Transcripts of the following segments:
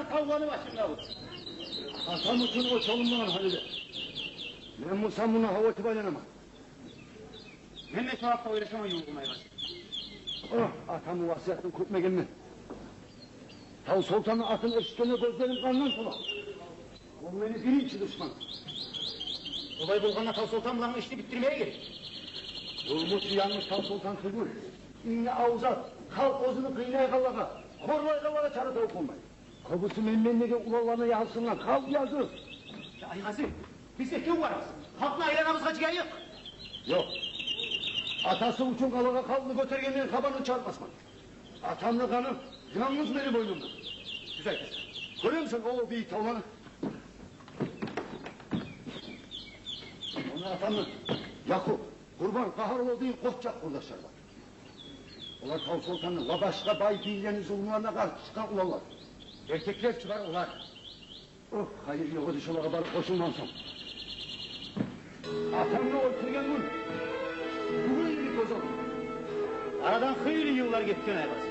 tavuğunu başımda vur. Atam için o çalınmadan Halil'e. Ben bu sen buna hava tibaleneme. Ben de çorapta oynasama yoğurmaya başladım. Oh, atamın vasiyetini kurtma gelme. Tav Sultan'ın atın eşitliğine gözlerim kandan sola. O beni birinci düşman. Olay Bulgan'la Tav Sultan bulanın işini bitirmeye gerek. Durmuş yanmış Tav Sultan kızı. İğne avuzat, kalk ozunu kıynaya kallaga. Korlaya kallaga çarı tavuk olmayı. Kobusu memmenleri ulalarına yansınlar, kalk yazı. Ya Aygazı, biz de kim varız? Halkla aylanamızga çıkan yok. Yok. Atası uçun kalıga kalını götürgenin kabanını çarpmasman. Atamlı kanım yalnız benim boynumda. Güzel güzel. Görüyor musun o bir tavanı? Onu atamlı. Yakup, Kurban, Kaharlı değil koçacak kurdaşlar var. Onlar Tav Sultan'ın Ladaş'ta bay değillerin zulümlerine karşı çıkan ulanlar. Erkekler çıkar ular. Oh, hayır yok dışına kadar koşulmansam. Atamlı oturgen gün. Bugün yedik o zaman. Aradan hayırlı yıllar geçti Aygazı.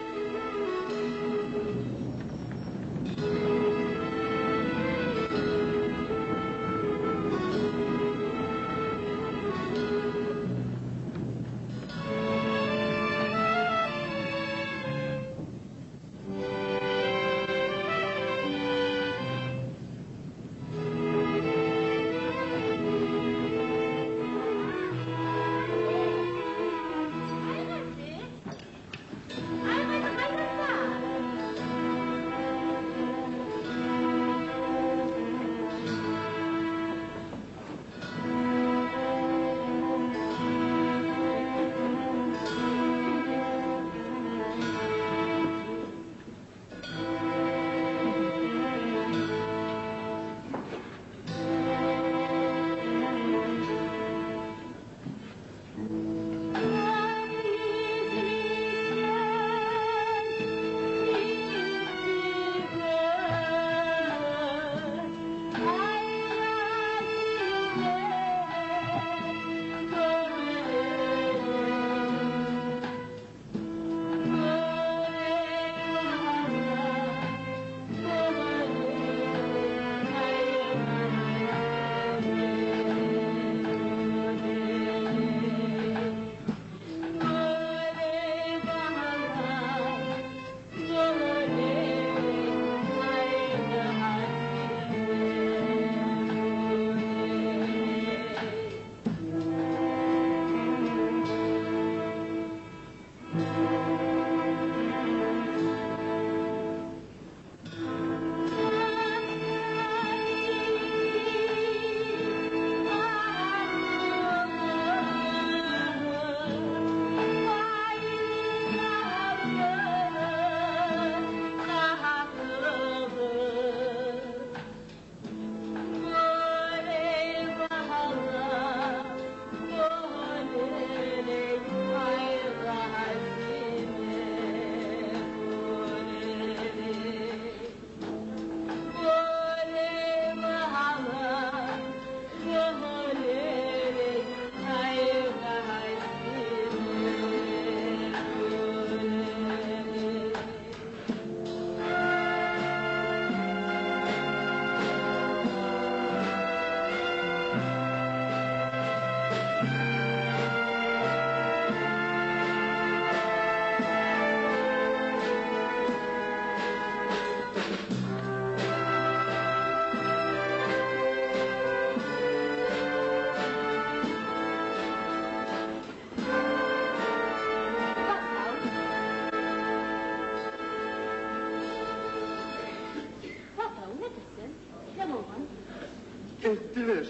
Ettiler.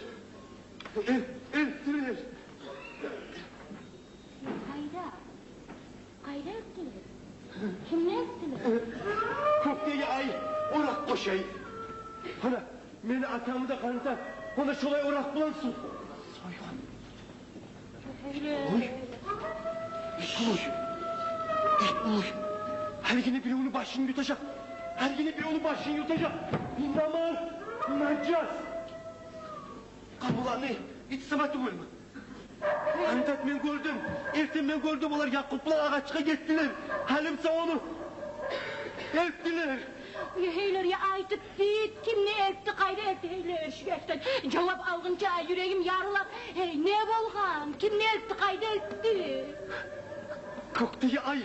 Ettiler. Kayra ettiler. Kimle ettiler? Köfteye ay, orak koşay. Ana, beni atamı da kanıta, ona şolay orak bulansın. Soygan. Oy. Etmiş. Etmiş. Her yine biri onun başını yutacak. Her yine biri onun başını yutacak. İnanmaz. İnanacağız. Kapılar ne? Hiç sıfatı var mı? Kanıtat ben gördüm. Ertem ben gördüm. Onlar Yakup'la ağaçka gittiler. Halimse onu. Ettiler. Heyleri aytıp deyit, kim ne etti, kayda etti heyleri şüyetten. Cevap algınca yüreğim yarılap, hey ne bolgan, kim ne etti, kayda etti. Kökteki ay.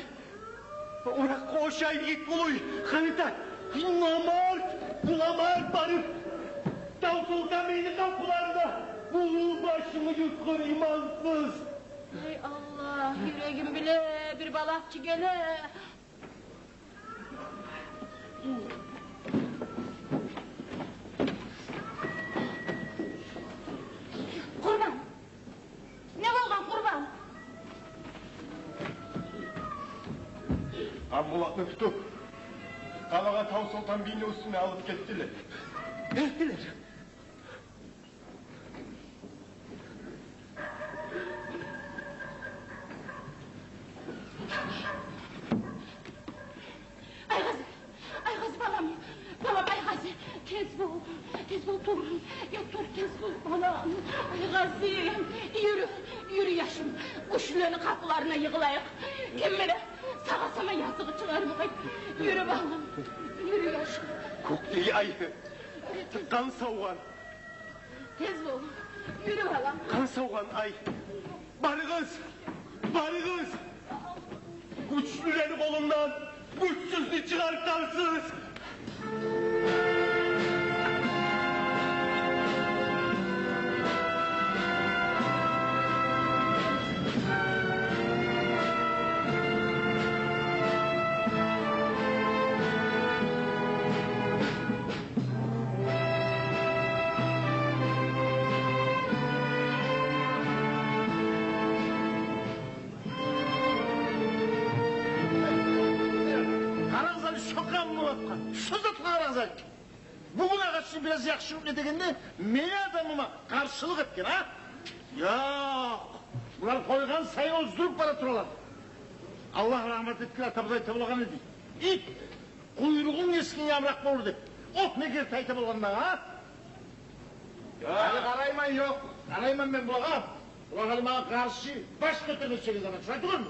Orak koşay it buluy. Kanita. Bulamart barıp. Dağ Sultan Bey'in kapılarında. Bulu başımı yutkun imansız. Ey Allah, yüreğim bile bir balakçı gele. Kurban! Ne bolgan kurban? Ambulatını tutup. Kalaga Tav Sultan Bey'in üstüne alıp gittiler. Ettiler. Ay kız balam, ay kız, tez bol dur, tez bol balam, ay kız, yürü yaşım, kuşların kapılarına yığılayık, kim bilir, sağa sana yazığı çıkar mı, yürü balam, yürü yaşım. Kökteki ay. Kan savuğan. Tez bol, yürü balam. Kan savuğan ay. Barıgız. Güçlüleri kolundan. Güçsüzlüğü çıkartarsınız. Karangızali şokan mı vatkan? Sözü karangızali. Bugün ağaçını biraz yakışıklı ne degende, meni adamıma karşılık etken ha? Yok. Bunlar koygan sayı özgürlük para turalar. Allah rahmet ettiler atamızay tabulagan edi. İt, kuyruğun eskin yamrak boldu. Oh ne ger tayta bolgandan ha? Hadi karayman yok. Karayman ben bulagam. Bulagalı bana karşı baş götürmüşseniz ama. Şuaytılır mı?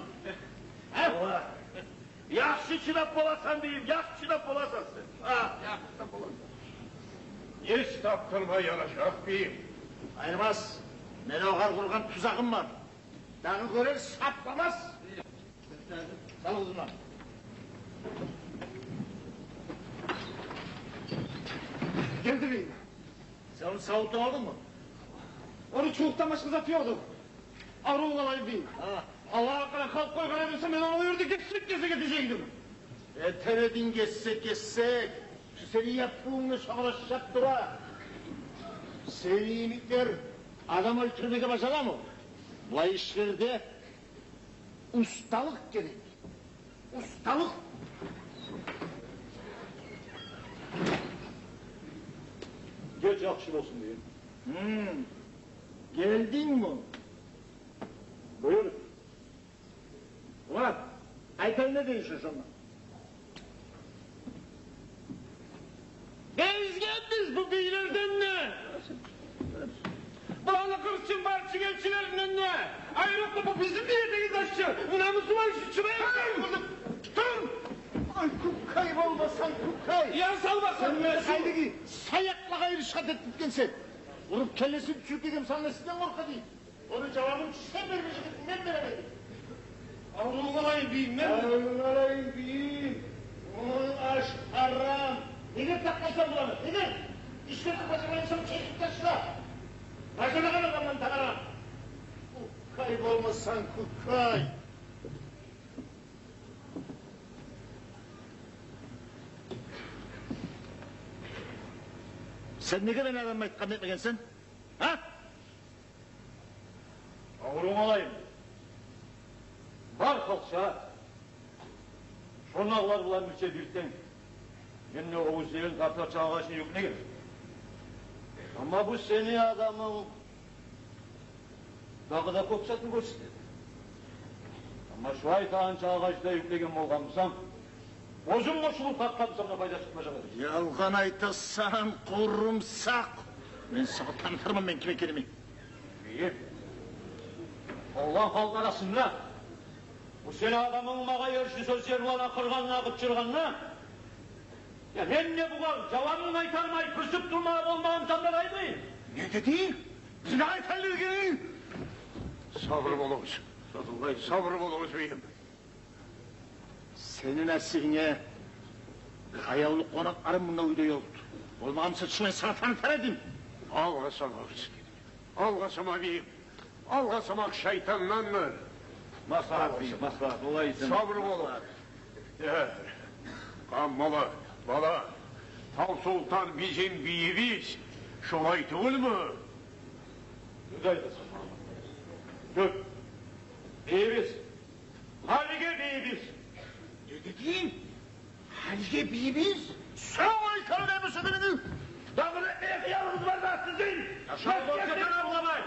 Ha? Yaxşı çınap bolasan deyim, yaxşı çınap bolasan sen. Ha, yaxşı çınap bolasan. Hiç taptırma yanaşak beyim. Ayırmaz. Mene oğar kurgan tuzağım var. Dağı görer saplamaz. Sal uzunlar. Geldi beyim. Sen onu savutun aldın mı? Onu çubuktan başımıza atıyordu. Arul kalayım beyim. Ha. Allah hakkına kalk koy kalabilsem ben onu yürüdü geçsek gidecektim. Teredin geçsek. Şu senin yaptığınla şakalaşacak dura. Serilikler adam öldürmeye başlar mı? Bu işlerde ustalık gerek. Ustalık. Geç yakışır olsun diyeyim. Geldin mi? Buyur. Ulan, ayten ne değişiyor sonra? Biz geldik bu beylerden ne? Bağlı kırçın barçın elçilerinden ne? Ayrıca bu bizim bildiğimiz aşçı. Namusu var şu çıraya kayboldu. Dur! Ay kukkay olmasan kukkay. Ya salmasın. Sen kaydı ki sayakla gayrı şat ettik sen. Vurup kellesi düşük dedim sana nesinden korka değil. Onun cevabını sen vermeyeceksin ben veremedim. Avrumu kalayım beyim ben. Allah'ın beyim. Onun aşk haram. Nedir takmaysan bulanır nedir? İşlerini başına insanı çekip taşla. Başına kadar adamdan takara. Kukkay olmasan kukkay. Sen ne kadar adamla itkan etmegensin? Ha? Avrumu kalayım. Var kalksa. Şonağlar bulan ülke birden. Yine Oğuz yerin karta çağlaşını yok ne gelir? Ama bu seni adamın dağda kopsatını gösterdi. Ama şu ay tağın çağlaşda yüklegen bolgamsam, bozum koşulup kalkamsam da fayda çıkmayacak. Yalgan aytasan kurumsak. Ben sana tanıtırmam ben kime kelimi. İyi. Allah halk arasında bu seni adamın mağa yarışı sözlerini olan kırganına, kıtçırganına Ya ben ne bu kadar cevabını kaytarmayı, pürsüp durmaya olmağım sanıraydı. Ne dedin? Bize aytarlı geliyor. Sabrım olunuz. Sabrım olunuz beyim. Senin esirine hayallı konaklarım bunda uydu yoktu. Olmağım sıçmayı sana tanıtaradım. Algasamak. Algasamak beyim. Algasamak şeytanlanmır. Maslahat beyim, maslahat. Olaysın. Sabrım olun. Kanmalı, bala. Tal Sultan bizim beyimiz. Şolay değil mi? Güzel kızım. Gör. Beyimiz. Halike beyimiz. Ne dedin? Halide beyimiz? Sen o karı vermişsin beni. Dağını etmeye kıyamınız var da sizin. Yaşar Dorçakan avlamayın.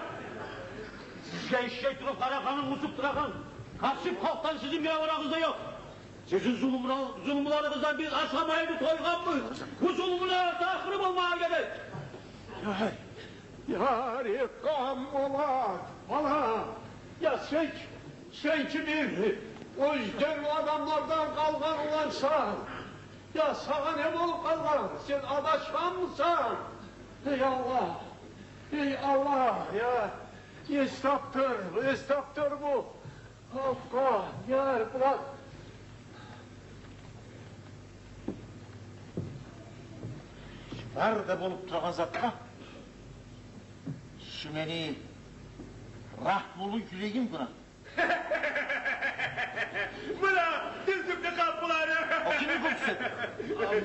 Sizce eşek durup karakanın musup bırakın. Karşı kalktan sizin bir avranızda yok. Sizin zulümlarınızdan biz aşamayı bir toygan mı? Bu zulümlere takırım olmaya gerek. Yari kanmalı, bala. Ya sen kimin? O yüzden adamlardan kalkan olansan. Ya sana ne bol kalkan? Sen adaşkan mısın? Ey Allah! Ey Allah ya! İstaptır bu! Hakka, yar bırak! Nerede bulup durağın zatta? Sümeni rahmulu yüreğim buna. Bırak! Düzlükte kapıları! O kimin kokusu?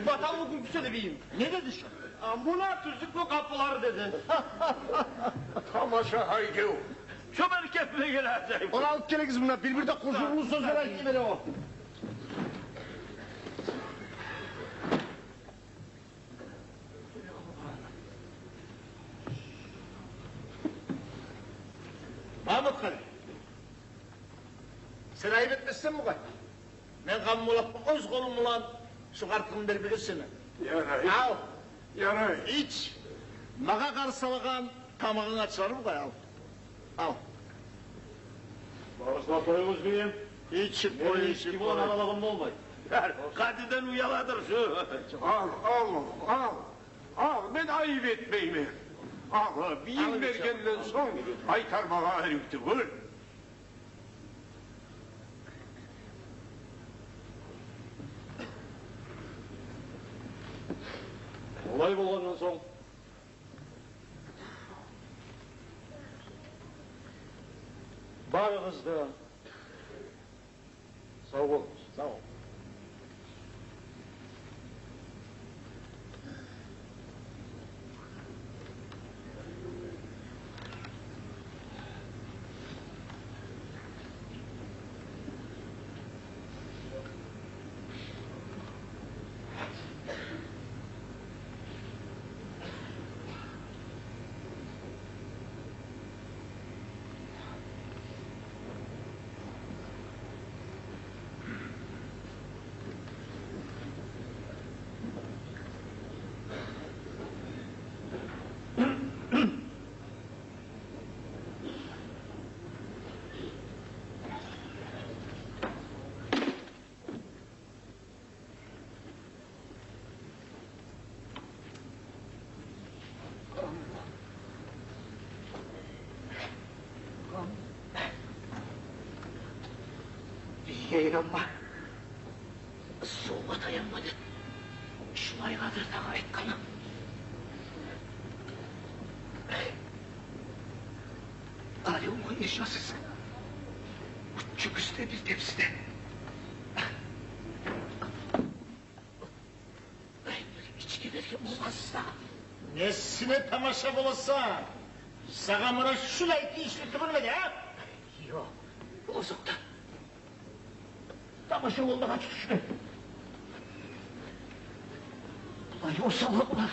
Vatanlı kokusu da beyim. Ne dedi şu? Buna düzlükte kapıları dedi. Tamaşa haydi! Çömel kefine gelecek. Onu alıp gelekiz bunlar. Birbirine koşulmuş sözler ayıttı beni o. Mahmut Kale. Sen ayıp etmişsin mi kay? Ben kanımla öz kolumla şu kartımı verebilirsin. Yarayı, Al. yarayı! İç. Maga karşılagan tamağın açar mı kay al. Al. Bağışla soyumuz beyim. İç Benim boyu hiç içi gibi boyu. analalığımda olmayın. Kadiden uyaladır şu. Al, ben ayıp etmeyeyim. Al, biyim vergenden son aytarmağa herifti, buyur. Olay bulanın son. Bağınızda. Sağ olun. Sağ ol. Yeğenimma. Soğuğa dayanmadı. Şu aylardır daha et kanım. Alev'in eşyasız. Uçuk üstte bir tepside. İçki verirken olmazsa. Nesine tamaşa bulasa? Sagamına şu layıklı işini tümürmedi ha? Yok, bozukta. Tamaşa oldu kaç düştü. Ulan o salaklar.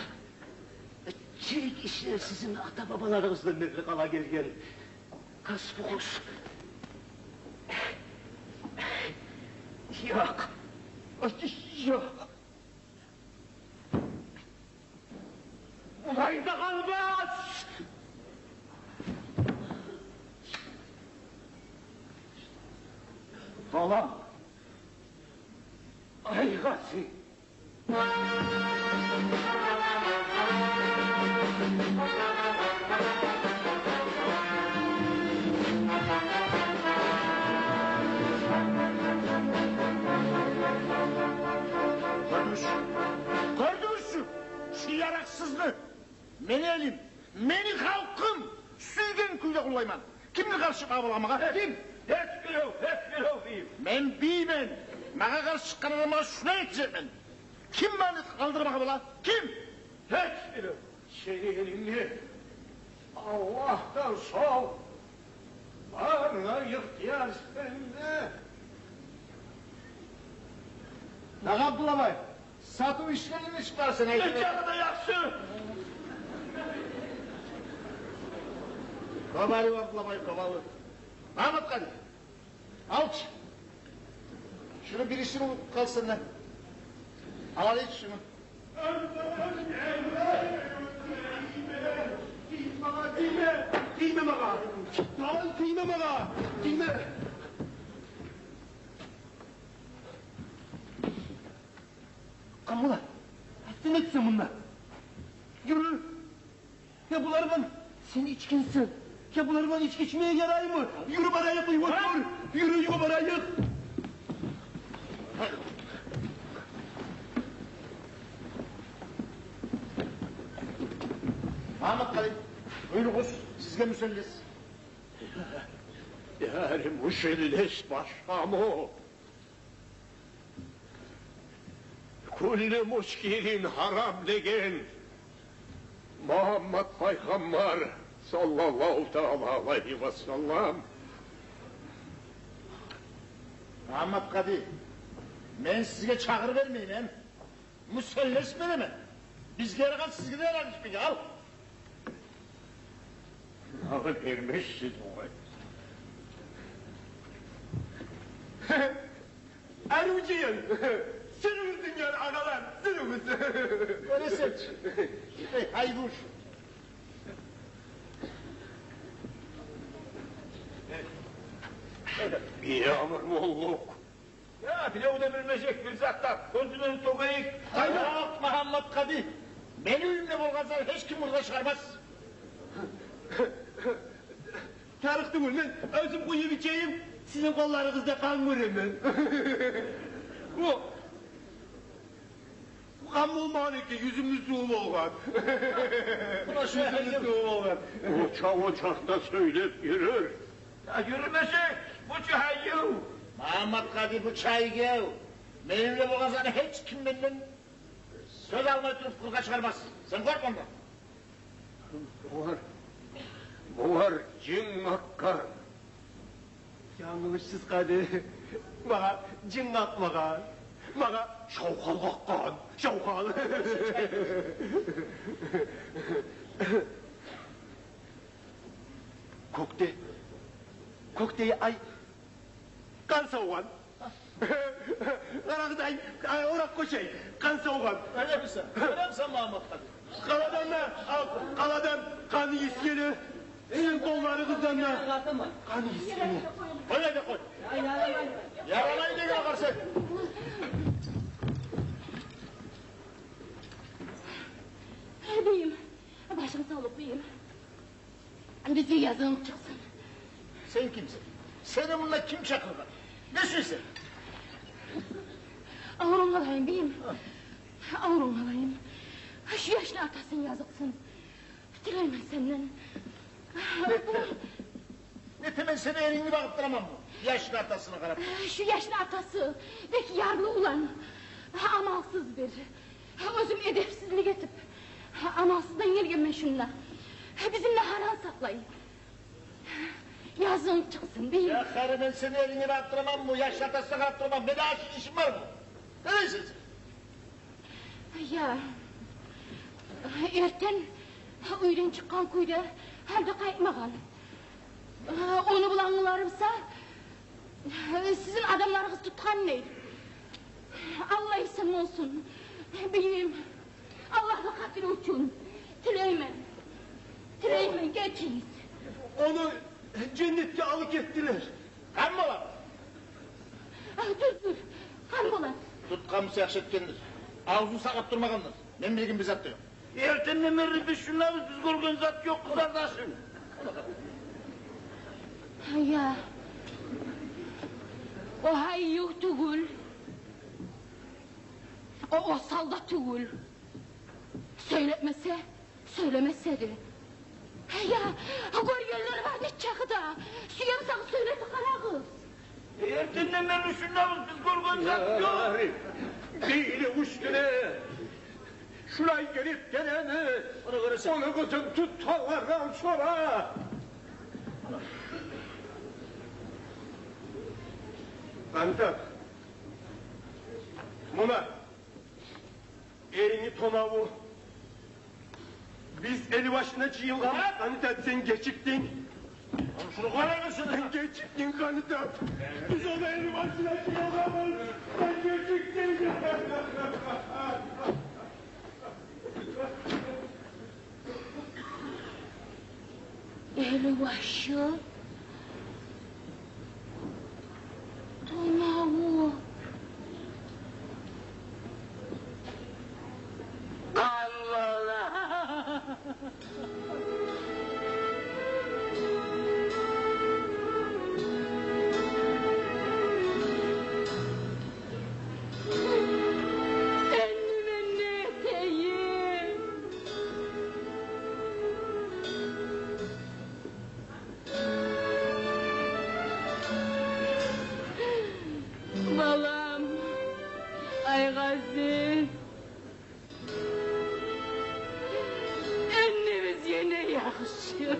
Çelik işler sizin ata babalarınızdan nerede kala gel. Kas fokus. Yok. Yok. Ulan da kalmaz. Bala. Ay Gazi. Gördünüz şu yaraksızlığı. Beni elim, beni halkım, süygen kuyda kullayman. Kimle karşı kavulamağa? Kim? Hiçbir yok diyeyim. Ben beymen. Bana karşı çıkan adama şuna edeceğim ben. Kim beni kaldırmağa bula? Kim? Hiçbir yok. Senin elini Allah'tan sol. Bana ihtiyar sende. Nağa bulamay. Satı işlerini çıkarsın. Dükkanı da yaksın. Kabarı var bulamay kabalı. Ahmet Kadir. Al. Şunu birisini unut kalsın lan. Al hiç şunu. Değme bana. Lan değme bana. Değme. Kamula. Sen etsin bunlar. Yürü. Ya bunlar bana. Sen içkinsin. Ya bunlar bana içki içmeye yarar mı? Yürü bana yık. Yürü bana yık. Ahmet Kadir. Buyurunuz. Sizge müsellis. Yani müşellis başkamı. Kulli muskirin haram degen. Muhammed Peygamber sallallahu teala aleyhi ve sellem. Ahmet Kadir. Ben size çağır vermeyeyim hem. Müsellis mi hemen? Biz geri kal siz gider almış peki al. Ne vermişsin o? Ermiciyin. Sürümüzün yani analar. Sürümüz. Öyle seç. Haydi uç. Bir amırmolluk. Ya pilavı da bilmeyecek bir zattan. Gözünün sokayık. Yok Muhammed Kadir. Beni ünlü bulgazlar hiç kim burada çıkarmaz. Tarıktım ben. Özüm kuyu biçeyim. Sizin kollarınızda kan vurayım ben. Bu. Bu kan bulmanı ki yüzümüz soğuk olgan. Yüzümüz soğuk olgan. Ocakta söyleyip yürür. Ya yürümesek bu çayı. Muhammed Kadir bu çayı gel. Benimle bulgazlar hiç kim benden söz almayı tutup kurga çıkarmaz. Sen korkma ondan. Bu var cin hakka. Yanlışsız kadı. Bana cin kalkmagan. Bana şavkal kalkan. Şavkal. Kokte. Kokteyi ay. Kan soğugan. Karakday. Orak koşay. Kan soğugan. Öyle misin? Öyle misin Muhammed Kadir? Kaladan da. Kaladan kan iskeli. Sizin kollarınızdan da. Kan iskeli. Koy hadi koy. Yaralayın diye bakarsın. Beyim, başım sağlık beyim. Bizi yazın çıksın. Sen kimsin? Senin bununla kim çakıldı? Nesin sen? Ağrım alayım beyim. Ağrım alayım. Şu yaşlı atasın yazıksın. Dilerim ben senden. Ne temel seni elini bakıttıramam mı? Yaşlı atasına karab. Şu yaşlı atası, pek yarlı ulan. Amalsız bir. Özüm edepsizlik etip. Amalsızdan gelgen şunla. Bizimle haran saklayın. Yazın çıksın beyim. Ya karı ben seni elini bakıttıramam mı? Yaşlı atasına karabtıramam. Ne daha işin var mı? Neresin sen? Ya. Erten uydan çıkan kuyda halde kaytmagan. Onu bulanlarımsa sizin adamlarınız tutkan neydi? Allah isim olsun. Benim Allah'la katil uçun. Tileymen. Tileymen geçiniz. Onu cennetke alıp ettiler. Kan mı lan? Dur. Kan bulan. Tutkamısı yakşetkendir. Ağzını sakat durmagandır. Ben bilgin bizzat diyorum. Ertenden beri biz şunlarız, biz görgen zat yok kardeşim. Ya. O hayyuh tugul. O salda tugul. Söylemeseydi. Ya, görgenler var ne çakıda. Suyam sana söyledi kara kız. Ertenden beri şunlarız, biz görgen zat yok. Değil üstüne. Şurayı gelip geleni. Onu kızım tutarlardan sonra. Kanka. Muna. Elini tona vur. Biz eli başına çiğilgan. Kanka sen geçiktin. Şunu koyar mısın? Sen geçiktin kanka. Biz ona eli başına çiğilganız. Sen geçiktin. Eli başı. Tonavu. Allah! Kendime ne diyeyim? Balam, ay gazi. Annemiz yine yaxşı.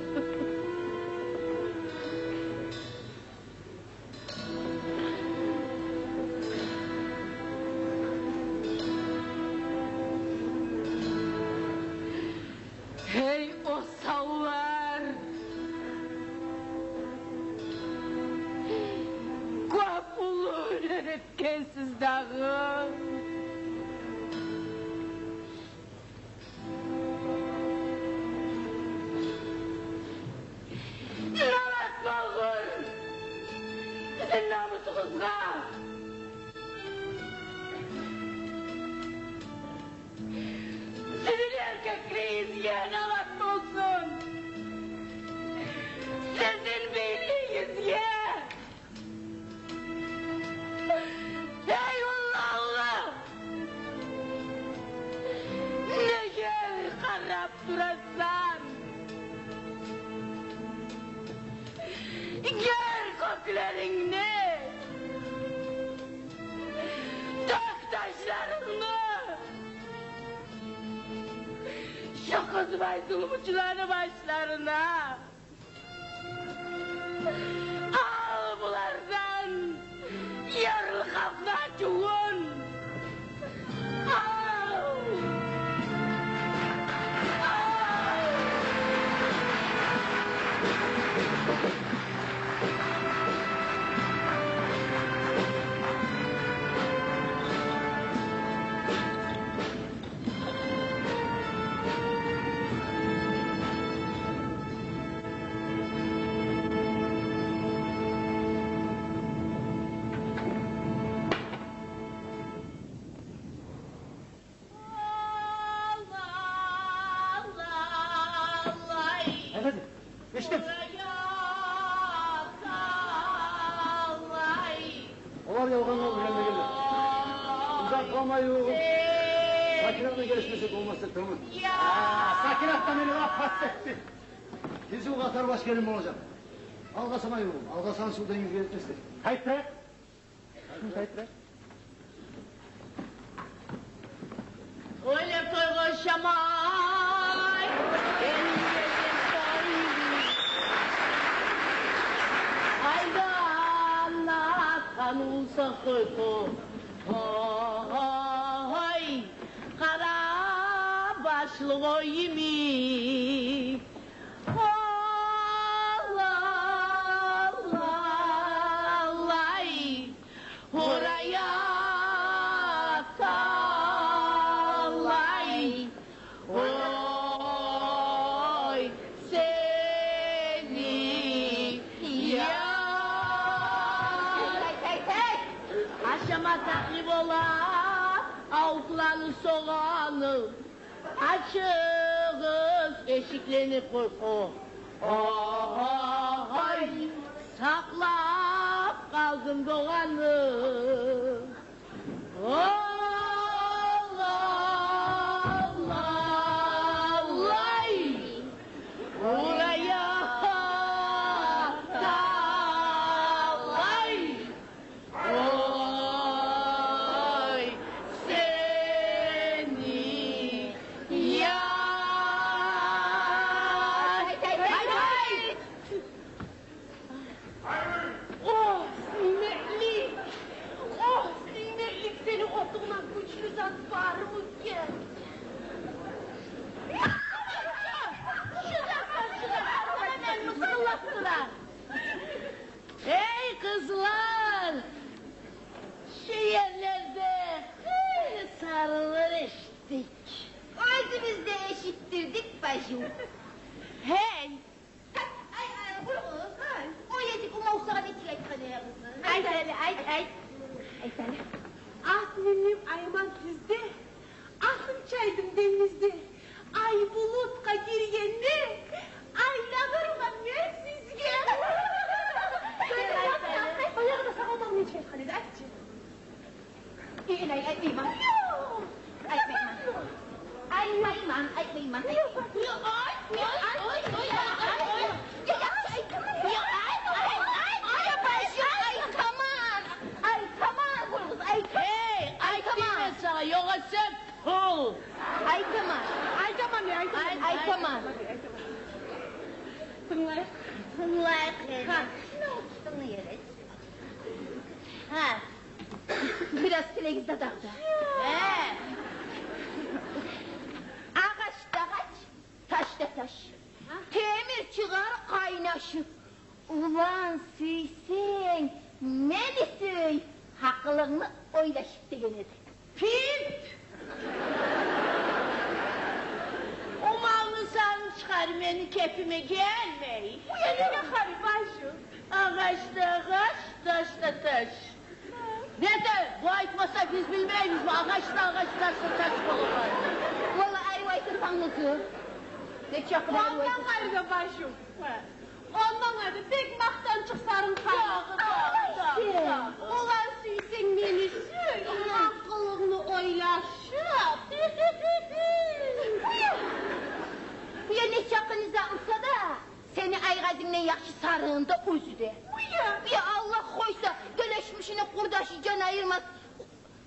Hey o sallar. Kapılı öğretkensiz dağı. Nalat bağır. Sizin namusunuzla. Sizin erkekliğinizle nalat olsun. Sizin beyliğinizle. Eyvallah. Ne gel karap durasan. Gel köklerini. Dök taşlarını. Şu kızmay zulümcülerin başlarına. Al bulardan yarıl kapla çuğun. Al. Al. Efendim, geçtim. O var ya oğlanla uyanına gelir. Uzak kalmayın. Sakinatla gelişmesek olmazsa tamam. Sakinatla beni laf hassetti. Bizi o Katar başkanım olacak. Algasama yoğun. Algasan sudan yüzüye etmesi. Kayıt bırak. Kayıt bırak. Öyle koşamay. Hayda Allah kanun sakıtı. Ay kara başlı koyimi. Allah Allah oraya sallay. Oy seni ya. Aşama taklif ola. tavukların soğanı. Açığız eşiklerini korku. Ay, saklap kaldım doğanı. Hey kızlar! Şu yerlerde sarılır eşittik. Özümüz de eşittirdik bacım. Hey! Ay, buyurun. O yedik umavsana etilet kanaya kızım. Ay seni, ay. Ay sana. Ah benim ayman sizde. Aklım çaydım denizde. Ay bulutka girgende. Aylanırım ben sizge. Ayağı da sağlamam ne çek hani de açı. İyi ay mıyman. Ay mıyman. Ay mıyman. Ay mıyman. Hey, ay deme sana yoksa sen pul. Ay tamam. Ay tamam ya, ay tamam. Ay tamam. Tınlay. Tınlay kıyım. Tınlayarız. Ha. Biraz televizyonda dağda. He. Ağaçta ağaç, taşta taş. Temir çıkar kaynaşır. Ulan süysen, ne desün? Hakkılığını oylaşıp degenedi. Pint! Umalını sarını çıkar beni kepime gelmeyin. Bu yana ne karı başım? Ağaçta ağaç, taşta taş. Ne de bu aytmasa biz bilmeyiz mi? Ağaçta ağaç, taşta taş olur. Valla ayvaysa sanlısı. Ne çakır ayvaysa. Ondan gayrı başım. Ondan gayrı tek maktan çıksarım karı. Ulan süysen beni süy, hakkılığını oylaşıp. Bu ya ne çakınıza olsa da seni aygadinle yakşı sarığında özüde. Ya Allah koysa döleşmişine kurdaşı can ayırmaz.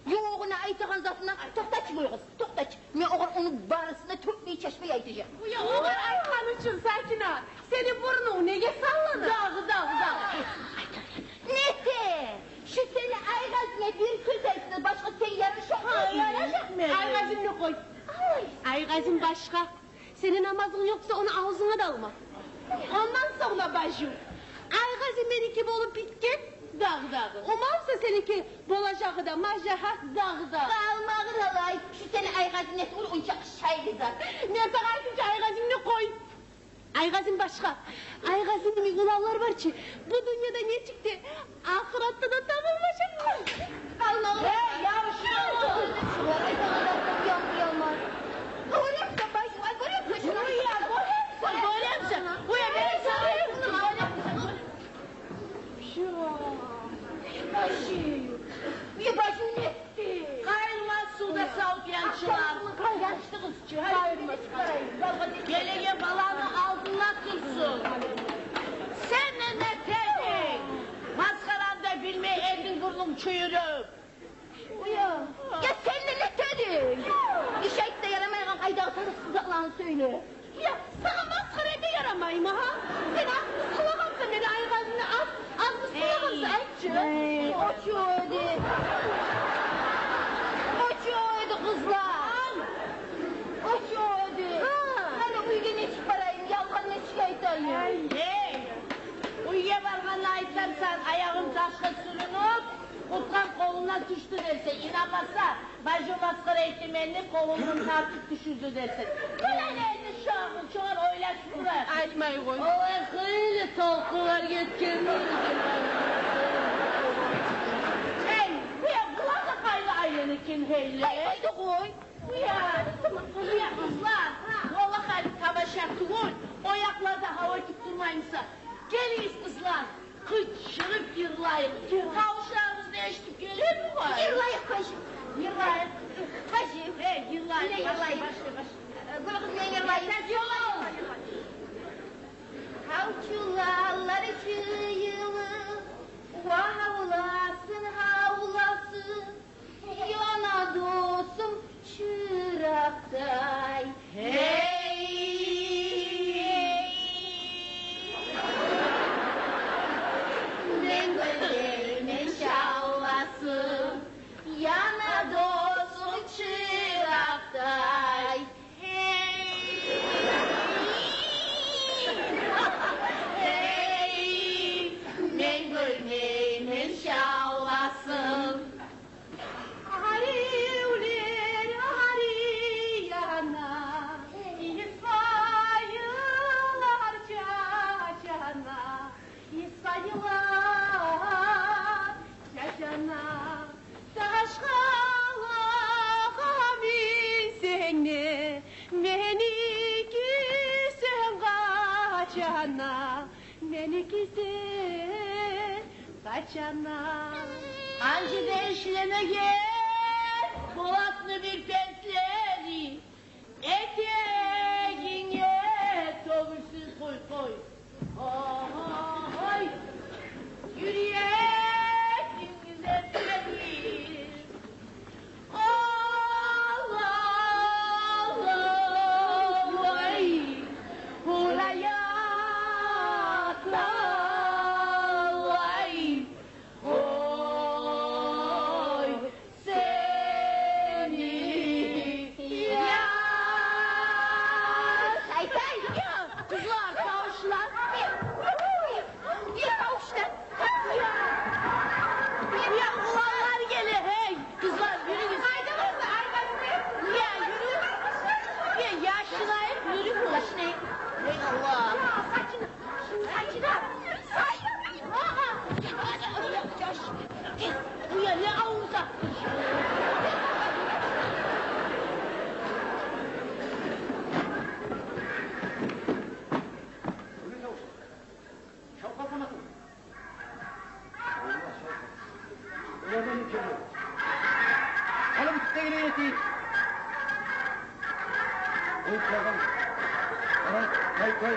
Yoğuna aytağın zatından toktaç koyuyoruz, toktaç. Ben onun barısına tökmeyi çeşmeyi aytacağım. Ya o kadar aykan için sakin ol. Senin burnun neye sallanır? Dağ. Ne de? Şu seni aygazine bir söz etsin, başka sen yarışacak mısın? Yarışacak mı? Aygazını koy. Aygazın başka. Senin namazın yoksa onu ağzına da alma. Ondan sonra bacım. Aygazın benimki bolup bitken dağ. Umalsa seninki bolacağı da macaha dağ. Kalmağı da lay, şu seni aygazine vur, oyuncak şaydı zaten. Ne sakatınca aygazını koy. Aygazın başka. Aygazının bir kulağlar var ki bu dünyada ne çıktı? Ahiratta da takılmayacak. Kalmağı da Hey, yarışıyor. Ay sana da yalmaz. Görüyorsun bacım, ay görüyorsun. Şunu ya, görüyorsun. Bu ya beni sarıyorsun. Bir bacım netti? Kaynmaz suda salgıyan çınar. Kaynaştı kızcı, hayırlı Gelege balanı aldığına tutsun. Sen ne tedin? Maskaranda bilmeyi eldin burnum çürüm. Ya sen de ne dedin? İş ayıp da yaramayan ayda atarız kızaklarını söyle. Ya sana maskarada yaramayım ha? Sen aklını kılakamsın beni ayğazını at. Aklını kılakamsın ayıpçı. Oçu ödü. Oçu ödü kızlar. Oçu ödü. Hani uygun hiç parayım, yalgan ne şikayetayım. Hey! Uyuya varmanla ayıtlarsan ayağın taşla sürünüp Utkan koluna düştü derse, inanmazsa bacı maskara ettimenini kolunun tartıp düşürdü dersin. Böyle elini şahın öyle şuraya. Açmayı koy. Olay kıyılı talkılar yetkenli. Hey! Bu ya kulağına kaydı aylını eken heyle. Haydi koy. Uyan, uyan kızlar. Valla hadi tavaşa tuğun. Oyaklarda hava tutturmayınsa. Geliniz kızlar. Kıçırıp yırlayın. Kavuşlarımızda eşitip gelir mi var? Yırlayık başım. Yırlayın. Başım. He yırlayın. Yine yırlayın. Başla. Gül kız ne yırlayın? Havçularlar çığlığı, havlasın havlasın, yana dostum çıraktay. Hey! Zengin şavlasın, yana dostum çıraktay. Hey, mengülmenin şavlasın. Hariuler hariyana, İsrailler cacana, İsrailler cacana, taşkala seni, beni gizem kaçana, beni gizem kaçana. Anca değişilene gel, boğazlı bir pesleri, eteğine tovursuz koy koy. Ay, yürüyesin güzel benim. Allah Allah, ay, buraya ay, oy, seni ya. Say say, kızlar, tavuşlar. Ya tavuşlar. Ya ulanlar gele hey. Kızlar yürüyün. Haydi kızlar, haydi. Ya yürü. Ya yaşlılar yürü bulaşını. Ey Allah. Saçını. Saçını. Bu ya ne avuza. Hala bir tane yeti. Oy çakan. Ara, koy.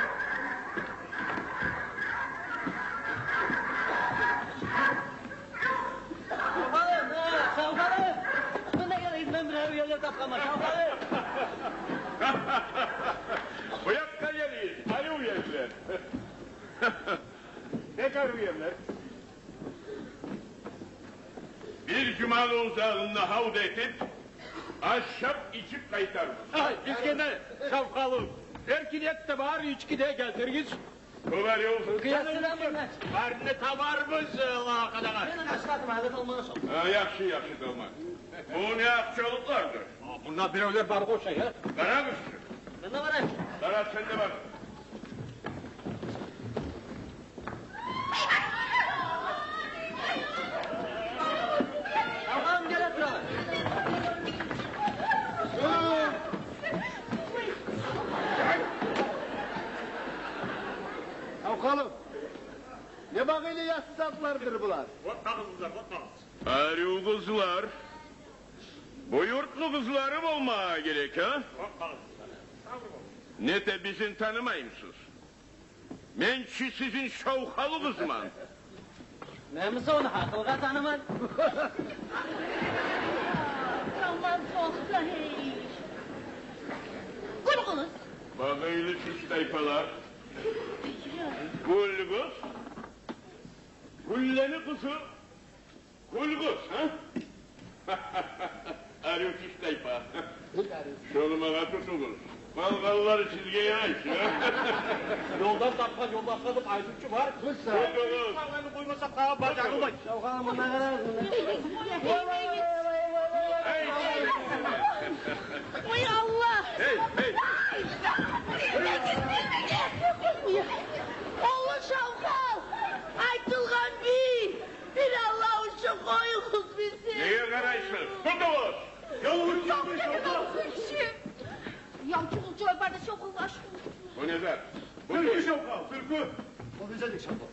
Şavkalım. Bunda geleyim ben bir yerler taplama. Şavkalım. Bu yakta geliyor. Hadi uyanlar. Ne kadar uyanlar? Bir cumalı uzağında havd edip, ahşap içip kaytarmış. Biz gene şapkalım. Erkiliyet de var, içki de getiririz. Kovar yok. Kıyasına bunlar. Var ne tavarmış Allah'a kadar. Ben aşağıdım abi olmana sok. Ha, yakşı olmaz. Bu ne akçalıklardır? Bunlar bir öyle bargoşa ya. Kara kuşçu. Ben de varayım. Kara sende bak. Şavkalım gel etrafa. Şavkalım. Ne bakıyla yassaklardır bunlar? Arı kızlar. Buyurtlu kızlarım olmaya gerek ha? Ne de bizim tanımayımsız. Men şu sizin şavkalı kızman. Memnunsa onu haklığa tanımaz. Aman soğukta hey. Gül kız. Bakıyla şu tayfalar. Kul kız. Kulleni kızı. Kul kız ha? Arıyor şu tayfa. Şoluma tutulur. Balgalları çizgiye aç ya. Yoldan tapkan yolda atladım aydınçı var. Kız. Sağlarını koymasa kağa bacağını bak. Şavkalım bundan kadar. Ay Allah. Hey hey. Allah şavkal. Aytılgan bir Allah için koyunuz bizi. Neye karışır? Tutulur. Şavkal, Türkü. O bize dik Şavkal.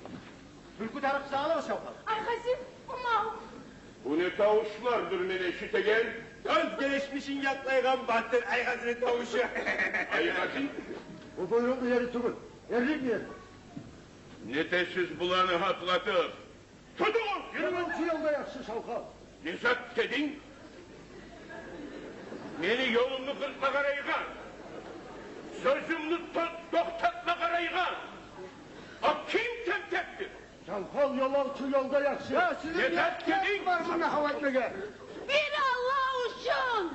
Türkü tarafı sağlama Şavkal. Ay kızım, ama Bu ne tavuşlardır meneşite gel. Öz gelişmişin yaklayıgan battır ay hazret tavuşu. Aygasın. Bu buyruklu yeri Turgut. Yerlik mi yer? Ne tesiz bulanı hatlatıp. Tutun! Yürümen şu yolda yaksın Şavkal. Ne zat dedin? Beni yolumlu kırkma karayıkan. Sözümlü doktatma karayıkan. O kim temtektir? Şavkal yol şu yolda yaksın. Ya Ne zat dedin? var bununla hava etme gel. bir Allah olsun.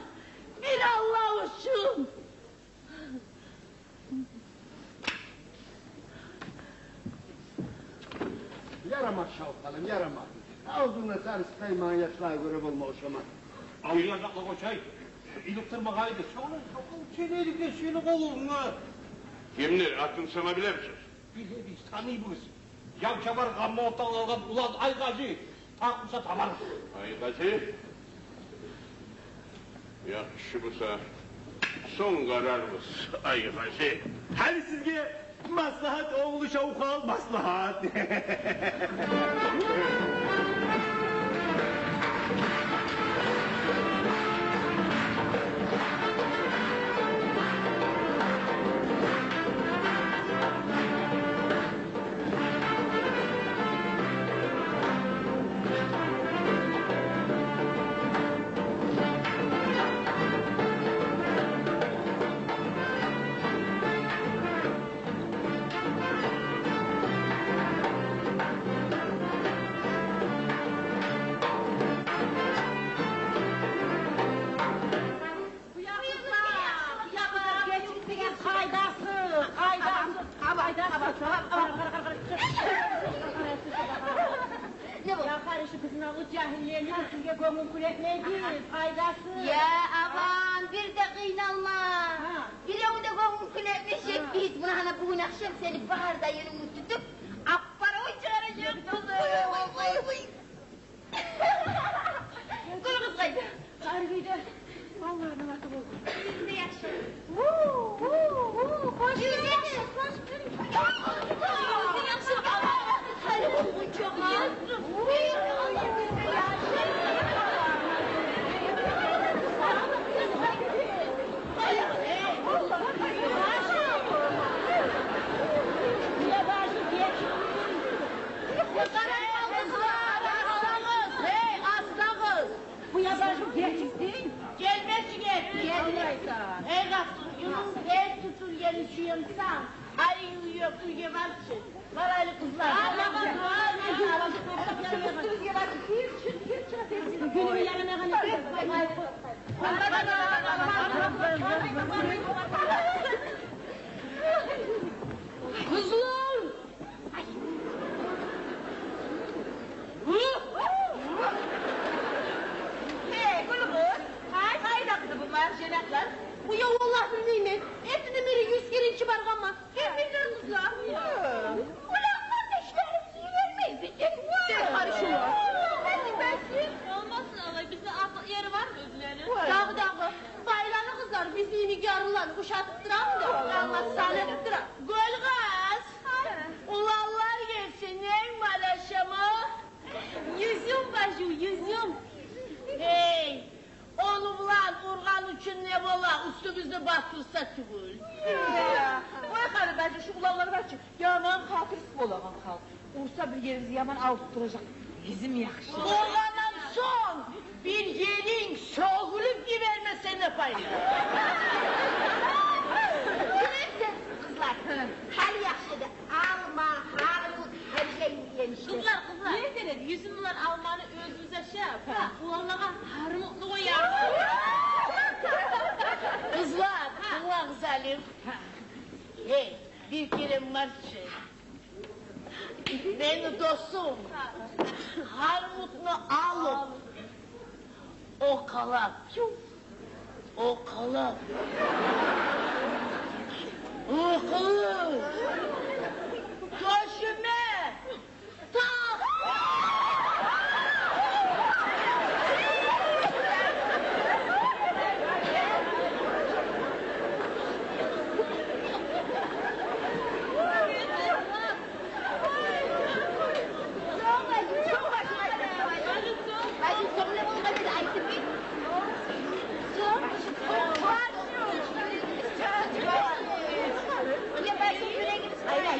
Bir Allah olsun. Yaramaz Şavkal'ım yaramaz. Ağzına sarısı kaymağı yaşlığa göre bulma o şaman. Avlayacakla koçay. İliptirme kaydı. Sonra çeneylik de şeylik olur mu? Kimdir? Aklın sana bilir misin? Biz tanıyız. Yavşa var gamma ortalığı algan ulan Aygazı. Takmışsa tamam. Aygazı. Yakışımıza son kararımız Aygazı. Hadi sizge maslahat oğlu Şavkal maslahat. Ne bu? Ya karışı kızına o cahilliğini sizge gönül kuletmeydi, faydası. Ya aman bir de kıynalma. Bir de kovun kületmişik biz. Buna hani bugün akşam seni baharda yanımı tutup appara uçuracak kızım. Kuru kız kaydı. Harbide. Vallahi ne vakit oldu. Biz de yaşayalım. Koş Yürüyelim. Hadi bu çok az. Bu yabancı geçtin. Gelmesi geldi. Ey kapsın, yunun el tutur yeri şu yımsan. Ay uyuyor, uyuyamazsın. Varaylı kızlar. Günümü yanına hani. Kızlar! Hey, kulübü! Hayda kızı bu marjenatlar. Bu ya vallahi değil mi? Hepsini biri 100 kere çıbargamaz. Kim bilir kızlar? Ulan kardeşlerimizi vermeyiz bizim. Sen karışma. Olmasın ama bize yeri var mı ödülerin? Dağı. Bayılanı kızlar bizim yarılarını kuşattıran da. Anlatsanı. Gol gaz. Ulanlar gelsin en malaşama. Yüzüm bacı, yüzüm. Hey! Oğlumlar urgan için ne bola üstümüzü bastırsa tübül. Vay karı bence şu ulanları ver ki. Yaman kafirsiz olaman kal. Ursa bir yerimizi yaman alt tutturacak. Bizim yakışır. Urgandan son bir yerin soğulup givermesine payı. Gülersiniz kızlar. Hal yaşadı. Alma, harmut, her şey yemişti. Kızlar. Ne denir? Yüzümler Almanı özümüze şey yapar. Ulanlara harmutlu koyar. Kızlar, kulak zalim. Hey, bir kere marşı. Beni dostum, harmutunu alın. O kalan. O kalan. O kalan. Göğsüme. Tak.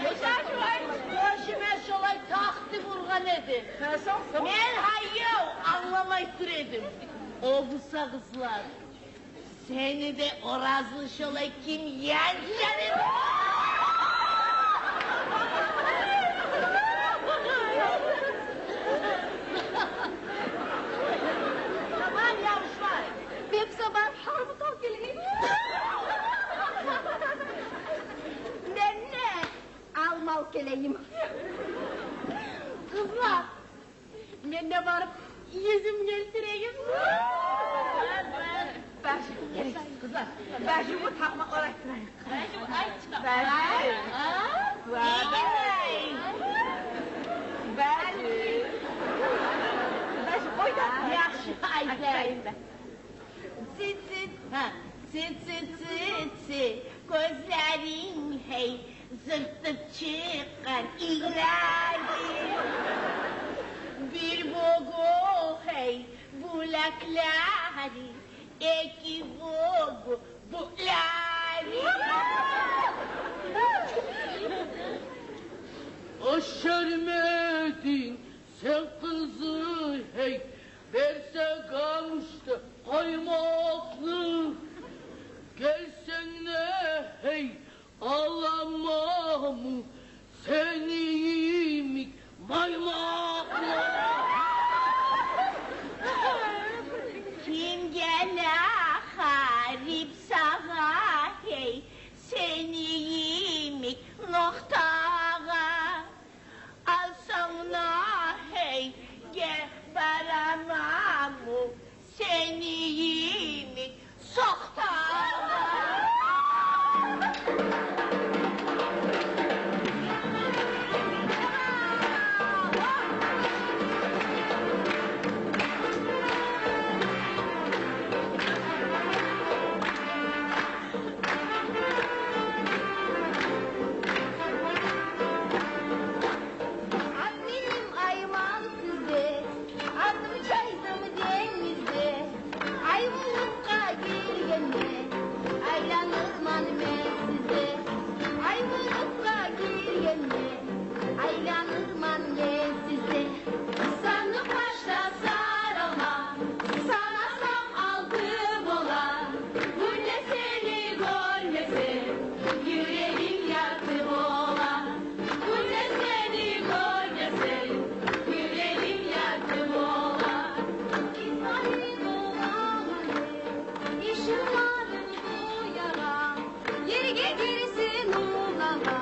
Başıma şolay taktı vurgan edin. Ben hayyo anlamayıp edim. Oldusa kızlar. Seni de orazlı şolay kim yencerim? Tamam yavuşlar. Ben sabah harbutan geleyim. Ben ne? Almal geleyim. Kızlar. Ben de varıp yüzüm göstereyim. Ben şimdi geleyim kızlar. Ben şimdi bu takma uğraştırayım. Ben şimdi ay çıkam. Ben şimdi oyna. Yaxşı aytayım ben. Sit sit ha sit sit sit sit gözlerin hey zırtıp çıkan iğrenç bir boğu hey bulakları iki boğu bulakları Aşermedin sen kızı hey verse kalmıştı kaymaklı gelsene hey ağlamamı seni yemik maymaklı. Kim gene harip sağa hey seni yemik noktağa al sana hey gel baramamı seni yemik soktağa. Benim ayman size, adım çaydım denizde. Ayvalık'a girgende, aylanırman ben size. Ayvalık'a girgende, aylanırman ben size. Sanı başta sarama, sanasam aldım ola. Bu ne seni görmesem, yüreğim yaktı ola. Bu ne seni görmesem, yüreğim yaktı ola. İsmail oğlanı, işim vardır bu yana. Yeri gelirsin uğlama,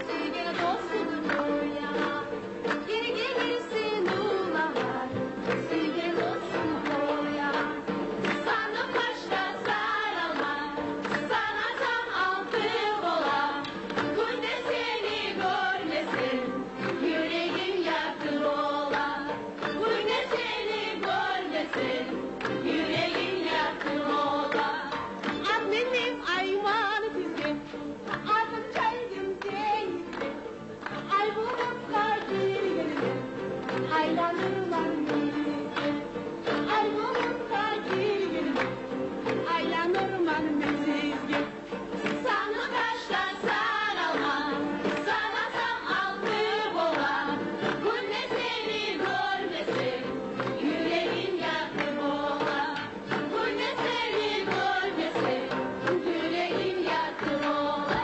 sevgi dostudur bu yana. Yeri gelirsin uğlama, sevgi dostudur bu yana. Sana başta sarılma, sana tam altın ola. Günde seni görmesin, yüreğim yaktı ola. Günde seni görmesin, yüreğim yaktı ola. Annenim ayman bizim, adım çaydım denizde. Ay bulutlar girgende, aylanırlar denizde. Ay bulutlar girgende, aylanırlar denizde. Sana taşlar sarılma, sana tam aldım ola. Günde seni görmesin, yüreğim yaktı ola. Günde seni görmesin, yüreğim yaktı ola.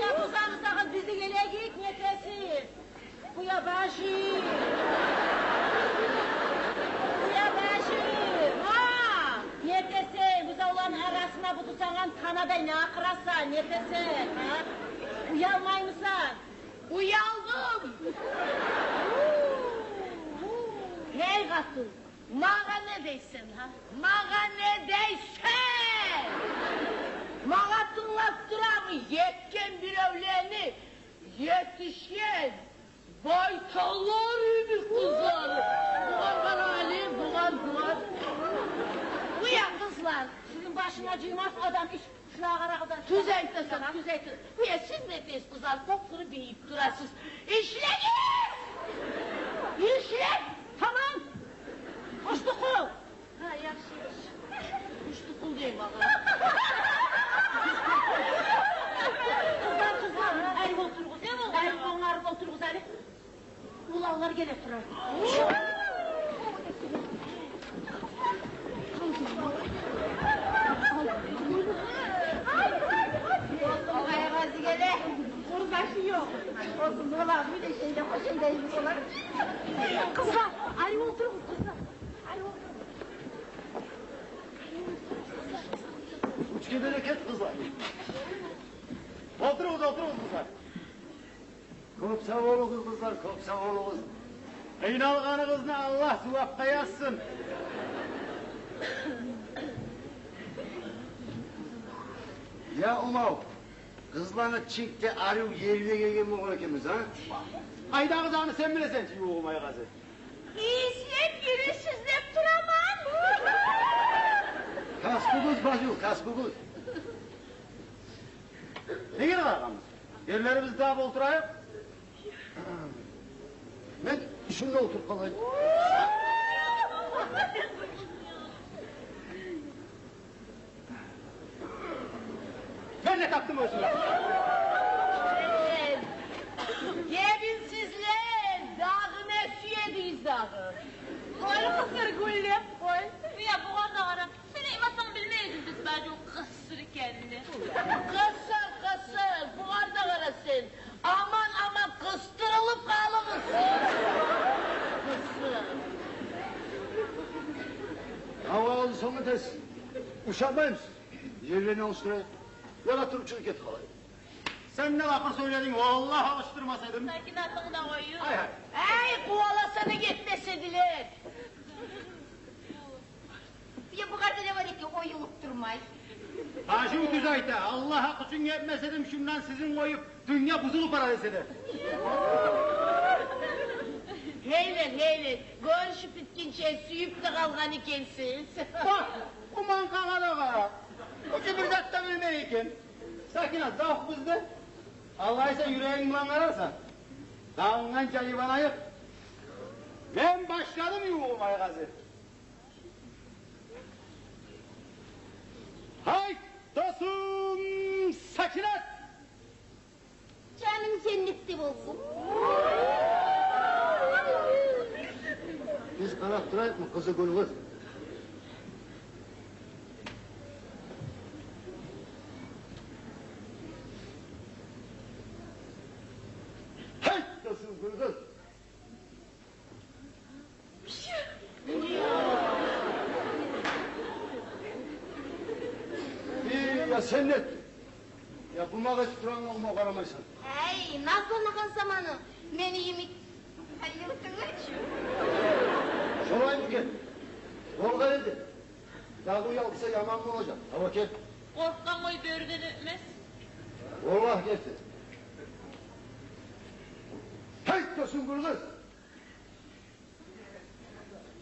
Ya uzağınızdaki bizi gelecek nefesi. Bu yabaşı. Bu yabaşı. Ha! Nefesi. Bu da olan arasına bu tutangan kanaday ne akırasa nefesi. Ha? Uyalmay mısın? Uyaldım. Hey katıl. Mağa ne deysen ha? Mağa ne deysen? Mağa tınlattır mı? Yetken bir evleni, yetişken baytallar gibi kızlar. Duvar Ali, duvar. Uyan kızlar, sizin başına cıymaz adam iş kuşlağa kadar. Tüzeytlesin. Uyan siz ne kızlar kopkuru deyip durasız. İşleyin! İşle! Tamam! Uçtu kul! Ha yaxşı. Uçtu kul deyim bakalım. Kızlar, elim oturğuz. Elim onarım oturğuz hadi. Ulağlar gene turar. Ay gazi gele. Kurbaşı yok. Olsun dolar bir de şeyde o şeydeymiş olan. Kızlar, ayrı oturun kızlar. Ayrı oturun. Üç bereket kızlar. Oturunuz kızlar. Çok sağ olun kızlar, çok sağ olun. Kıynalganınızla Allah zuvakka yazsın. Ya Umav, kızlarını çinkte arıyor yerine gelgen mi olakemiz ha? Ayda kızağını sen bilesen ki yoğumaya gazı. İşlep yürüyüşsüzlep duramam. Kaskımız bacı, kaskımız. Ne gerek ağamız? Yerlerimiz daha oturayım. Ben şunda otur kalayım. Ben ne taktım olsun ya? Yebinsizler, dağı ne süyediyiz dağı. Koy kısır güllem, koy. Ya bu kadar ara. Seni imatsan bilmeyiz biz bence o kısır kendini. Kısır, bu kadar ara sen. Aman kıstırılıp kalırsın. Kısır. Hava oldu sonu tez. Uşanmayım siz. Yerlerini alıştırayım. Yola Türkçülük et kalayım. Sen ne lafı söyledin vallahi alıştırmasaydım. Sakin atını da koyuyor. Hay hay. Ey kovalasana gitmesediler. Ya bu kadar ne var ki oyulup durmay. Hacı Utuzay'da Allah'a kusun yetmeseydim şundan sizin koyup dünya buzulu para deseydi. Heylen, görüşüp bitkince süyüp de kalgan ikensiz. Bak, kuman kala kara. Ucu bir dakika bilmeyken. Sakin ol, zaf bizde. Allah ise yüreğin ulan ararsa. Dağından çayı bana yık. Ben başladım yuğumaya gazı. Hay dostum, sakinat. Canın cennette olsun. Biz karaktırayık mı kızı gül kız? Hey dostum gül kız. Ya sen ne ettin? Ya bu mağaç duranla uma karamaysan. Hey, nasıl nakın zamanı? Beni yemek... Ay yırtınç. Şolay mı gel? Volga dedi. Daha bu yalkısa yaman mı olacak? Ama gel. Korktan koy börden ötmez. Volga getir. Hey dostum gül kız.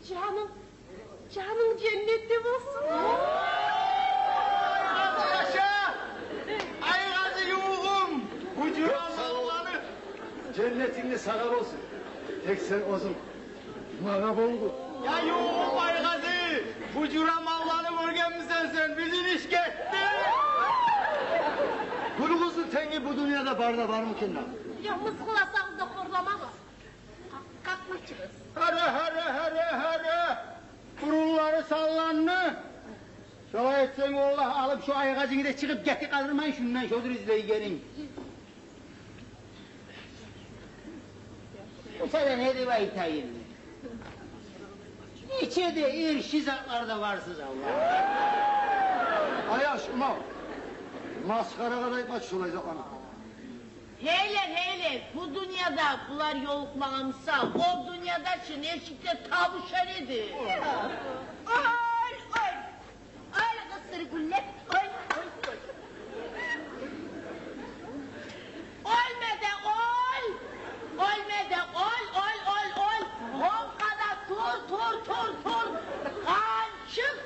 Canım cennette olsun. Yaşa! Ay gazı yuğum! Ucuran Allah'ını! Cennetinde sakal olsun. Tek sen olsun. Mağab oldu. Ya yuğum ay gazı! Ucuran Allah'ını vurgen misin sen? Bizim iş gitti! Kulumuzun tengi bu dünyada barda var mı kendim? Yalnız kılasanız da horlamaz. Kalkmaçınız. Hare! Burunları sallandı. Şöyle etsen Allah alıp şu aygacını da çıkıp getir kaldırmayın şundan şudur izleyi gelin. Bu sefer ne rivayet hayırlı? İçeride irşizatlarda varsız Allah. Ayaş umam. Maskara kadar maç olacak ana. Heylen, bu dünyada bunlar yoluklansa, o dünyada için erkekler tavuşan idi. Ay kısır gülle. Ay. Ölmede ol! Hokkada tur! Kan çık!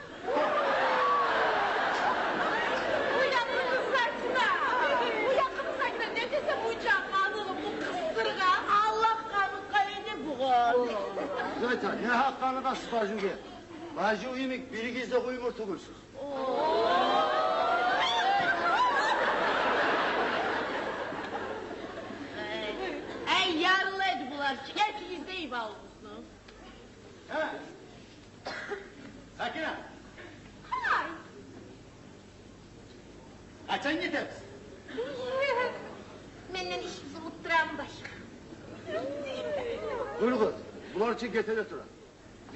Bu yakın sakina. Ne desem uca. Ne hakkını da bacı gel. Bacı uyumik, biri gizli uyumurtu kursuz. Ey yarılaydı bunlar. Hepiniz de iyi bağlısınız. He? Sakine. Hay. Kaçan gider. Menden işimizi mutturan başka. Dur kız. Bunlar için getir otura.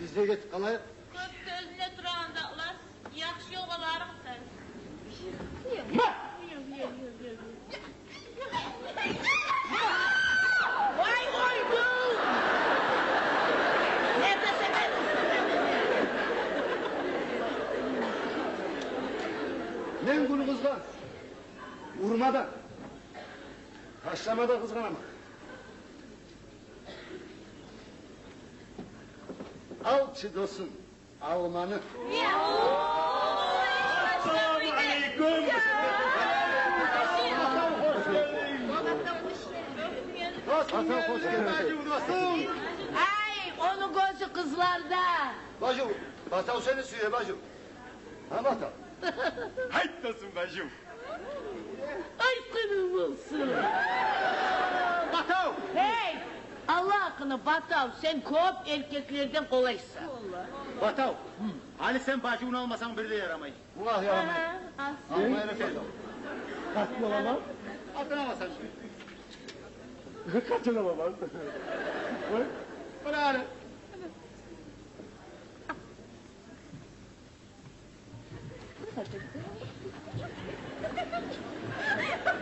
Biz de get kalayık. Köp gözüne durağındalar. Yakşı obalarım sen. Vay vay kız! Nefes efendim. Ne bunu kızlar? Vurmadan. Taşlamadan kızganamak. Al çıdosun Almanı. Selamun aleyküm. Hasan hoş geldin. Ay onu gözü kızlarda. Bacım, Batav seni sürüyor bacım. Ha Batav? Haytlasın bacım. Ay kırım olsun. Batav! Hey! Allah aşkına Batav sen kop erkeklerden kolaysın. Batav! Hani sen bacımını almasan bir de yaramayın. Ulan yaramayın. Almayın efendim. Kaçma Atına basan. Kaçına baba. Bırak hani.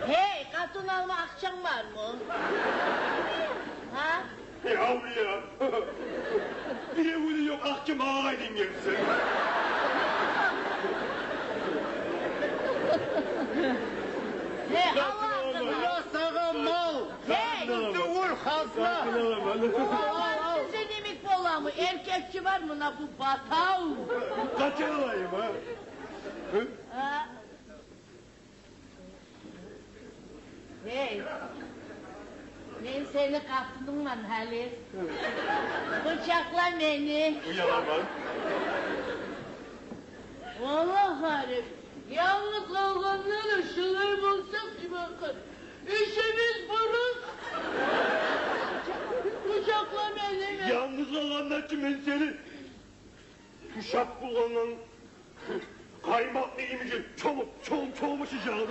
Hey katın alma akşam var mı? Ha? Yavru ya. Bir evi yok akçım ağaydın gelsin. Hey Allah aşkına. Ulan sana mal. Hey! Dur fazla. Allah size demek mi olan mı? Erkekçi var mı la bu Batav? Kaçın olayım ha. Ha? Hey! Ben seni kaptım lan Halis. Bıçakla beni. Uyalamam. Vallahi Halis. Yalnız kalganlara şunları bulsak ki bakın. İşimiz burun. Bıçakla beni. Yalnız olanlar için ben seni kuşak kullanan kaymaklı imece çoğum sıcağım.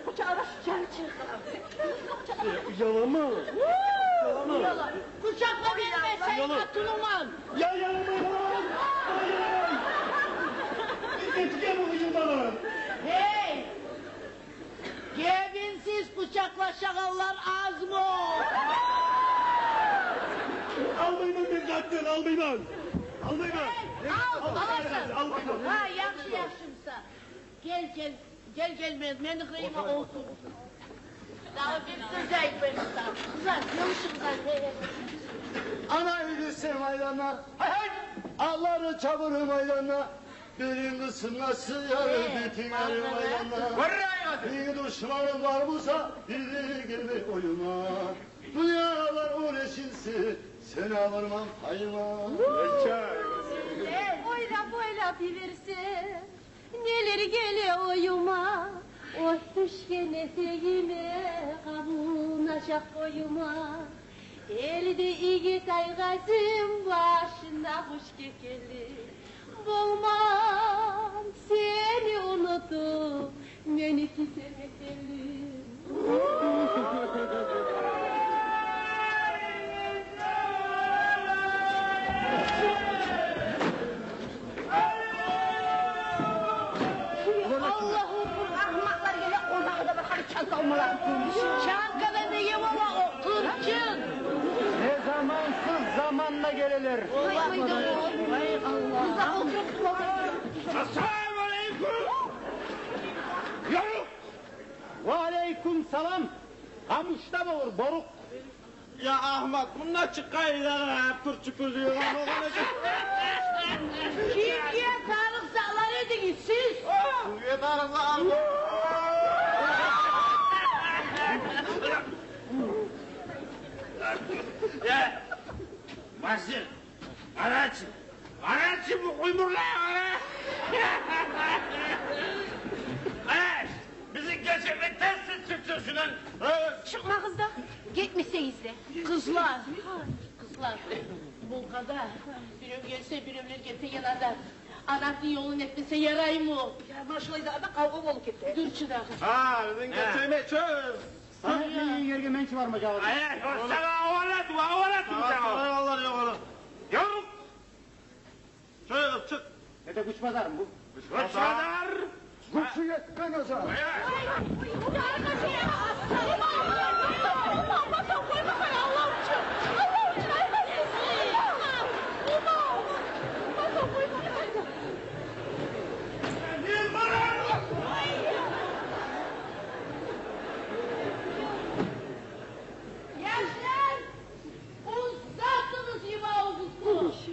Bıçağı şişen çık. Yalama. Yalan. Bıçakla beni ve sen Yalan. katılıman. Ya yalama yalan. Etkiye bu hücumdalar. Hey! Gebinsiz bıçaklaşanlar az mı? Almayın ben zaten almayın ben. Almayın ben. Al, alasın. Almayın. Ha, yaxşı-yaxşımsa. Gel gelmez, beni kıyma olsun. Daha bir söz ayıplarım sana. Kızlar, yumuşaklar. Ana ülüse maydanlar. Hay hay. Allah'ını çabırı maydanlar. Birin kısımlası yarı bütün yarı maydanlar. Bir düşmanın var busa bir gibi oyuma. Dünyalar uğraşınsı sen alırmam payıma. Oyla boyla bilirsin. Neleri geliyor oyuma. O düşken eteğime kavunacak boyuma. Elde yiğit aygazım başında kuş kekeli. Bulmam seni unutup beni sevmedim. Allah'ım bu ahmaklar gele orada da bakalım çanta olmalar. Çankada ne var o kırçın. Ne zamansız zamanla geleler. Vay Allah. Esselamu aleyküm. Yavru. Ve aleyküm selam. Kamışta mı olur boruk? Ya Ahmet bunlar çıkaylar hep tur çıkılıyor. Kimliğe tarık sağlar ediniz siz. Ya. Basir. Karaçı. Karaçı bu kuymurlaya kara. Karaç. Bizi geçirme ters çıktı şundan. Çıkma kız da. Gitmişseyiz de. Kızlar. Kızlar. Bu kadar. Birim gelse birimler gelse yanarlar. Anasının yolunu etmese yarayı mı? Ya maşallah da kavga olup gitti. Dur çırak. Ha, ben geçeyim çöz. Sana bir yerge menç var mı cevabı? Ay, sana havalat sana. Vallahi yok oğlum. Yok. Şöyle çık. Ne de kuş pazar mı bu? Kaçadar. Kuşu yetmen o zaman. Gençler! Uzattınız yuvağınızı.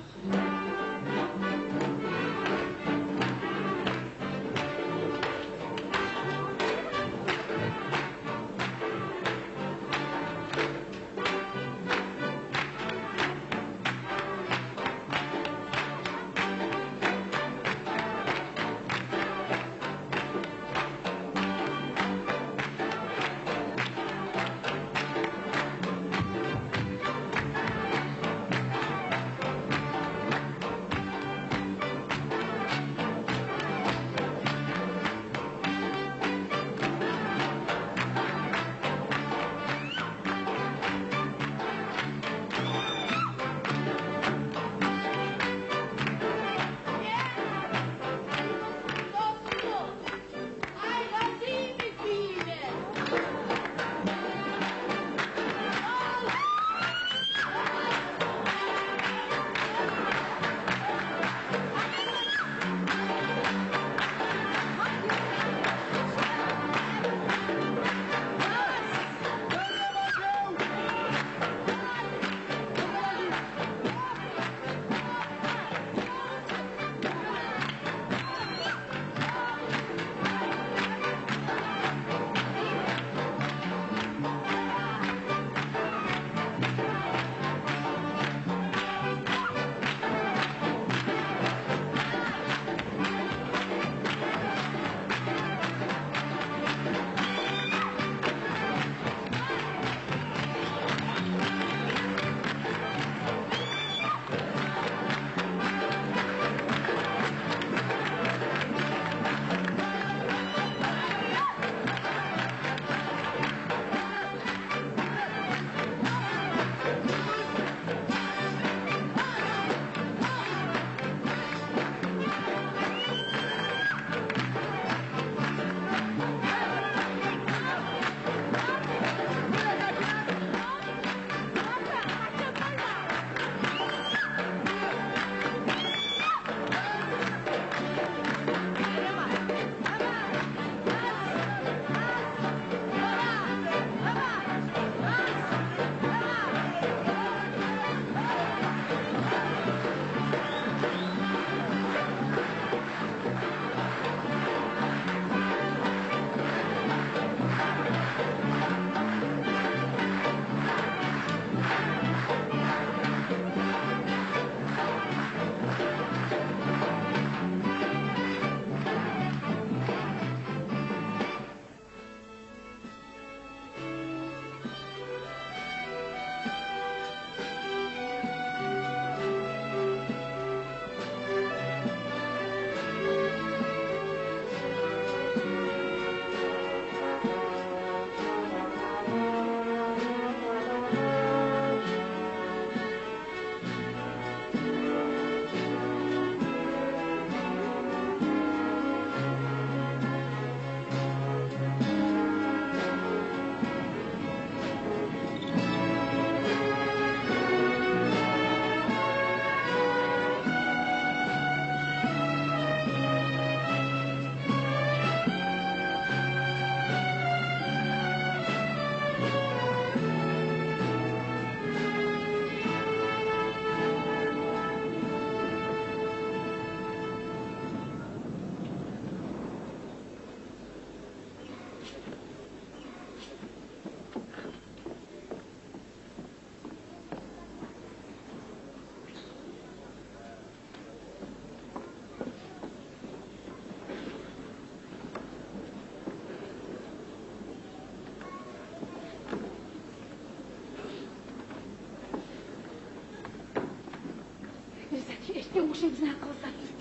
Yok şey bizden kalsa git.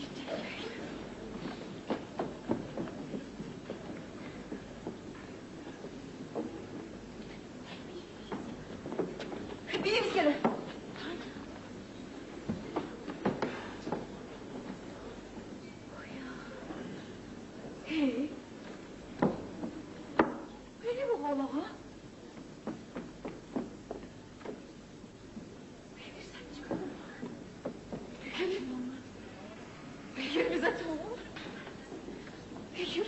Bir kere. Hey. Beni bu hala ha? Beni sen çıkardın. Bekir bize tamam. Bekir.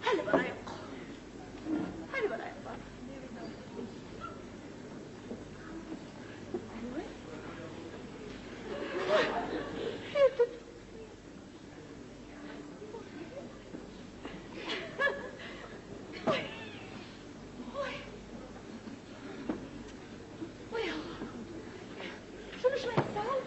Hadi bana yok. Hadi bana yok. Şunu şuraya sal.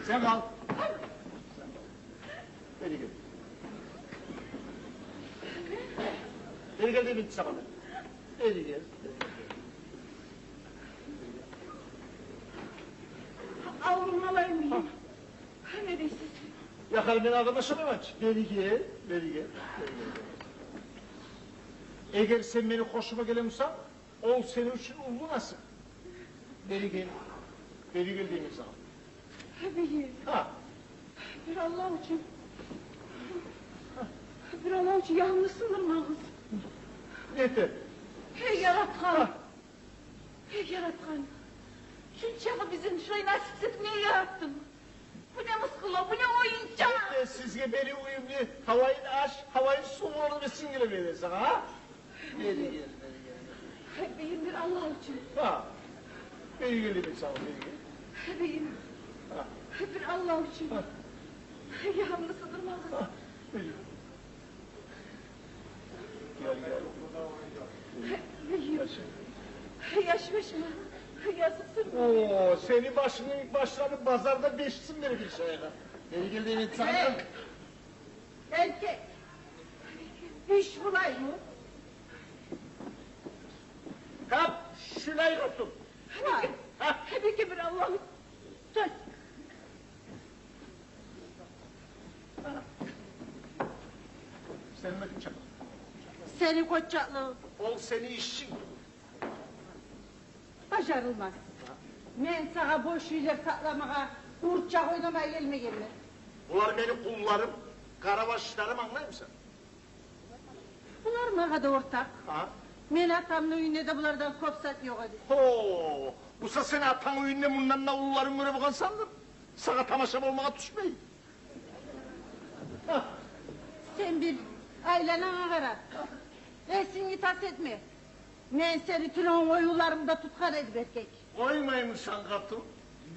Sen kal. Beri gel. Beri gel diye bitti sana. Beri gel. Avrum alayım mıyım? Ne değilsin? Yakar beni arkadaşım aç. Beri gel. Beri gel. Beri gel. Eğer sen beni hoşuma gelemiyorsan, ol senin için umlu nasıl? Beri gel. Beri gel diyeyim sana. Bekir. Ha. Bir Allah için. Bir Allah için yalnız sınırmaz. Yeter. Hey yaratan. Hey yaratan. Şu çağı bizim şurayı nasip etmeye yarattın. Bu ne muskula, bu ne oyuncak. Sizge beni uyumlu, havayı aç, havayı soğuğunu ve singile verirsin ha? Beri gel, beri gel. Beyim bir Allah için. Ha. Beri gel demek sana, beri gel. Beyim. Ha. Bir Allah için. Ha. Yalnız sınırmaz. Ha. Beri gel. Gel, gel. Beyim. Yaşmış mı? Yazıksın. Oo, senin başının ilk başlarını pazarda beşsin beri bir şeye. Beri gel demek sana. Erkek. İş bulay mı? Kap, şulayı tuttum. Vay. Tabii ki bir Allah'ım. Tut. Senin bakın çakal. Seni koçaklı. Ol seni işçin. Başarılmaz. Ben sana boş şeyler saklamaya, urçak oynamaya gelme. Bunlar benim kullarım, karabaşlarım anlayır mısın? Bunlar mı hadi ortak? Ha? Men atamın önünde de bunlardan kopsat yok hadi. Ho, busa sen atan oyunla bundan da ulların göre bakan sandım. Sana tamaşam olmaya düşmeyin. Sen bir ailene ağara. Resim itaat etme. Men seni tülon oyunlarımda tutkan edip erkek. Koymayın sen katım.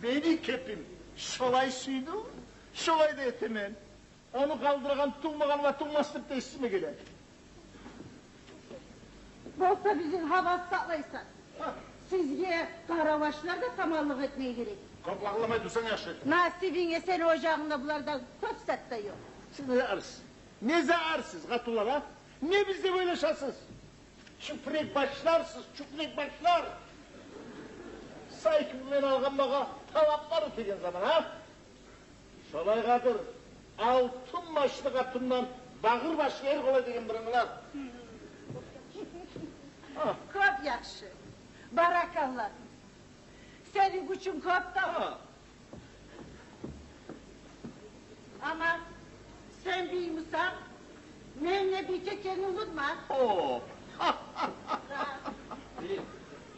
Beni kepim. Şolay suydu, şolay da etemen. Onu kaldıran tutulmagan ve tutmazlık da üstüme gelir. Bolsa bizim havas saklaysan. Sizce karavaşlar da samanlık etmeye gerek. Koklaklamayı dursan yaşlı. Nasibine seni ocağında bunlardan kopsat da yok. Siz ne arsız? Ne zaarsız katılar ha? Ne bizde böyle şanssız? Çüprek başlarsız, çüprek başlar. Saykımdan algan baka talaplar ötegen zaman ha? Şolay kadır, altın başlı katından bağır başlı er kolay degen biriniler. Kop yakşı. Barakallah. Senin gücün kop da. Ha. Ama sen bilmişsen benimle bir tekeni unutma. Oo.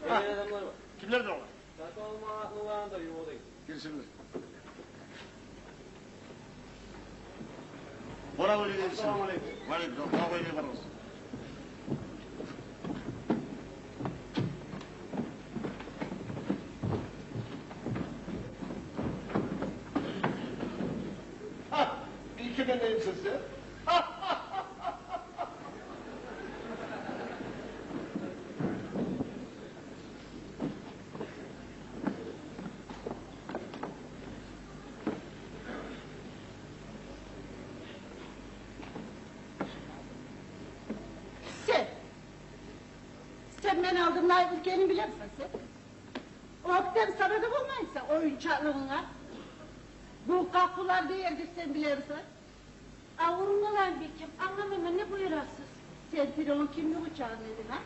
Gelen adamlar var. Kimlerdir onlar? Zaten olma numaranı da yuvalayın. Girsinler. Bora öyle gelsin. Selamun aleyküm. Aleyküm. Bora öyle varız. Ha, bir iki ben neyim sesi? kadınlar ülkenin bilir misin sen? Oktem sana da bulmaysa oyuncağına. Bu kapılar değerdir sen bilir misin? Avurmalar bir kim? Anlamam ne buyurarsınız? Sen Firavun kimlik uçağın dedin ha?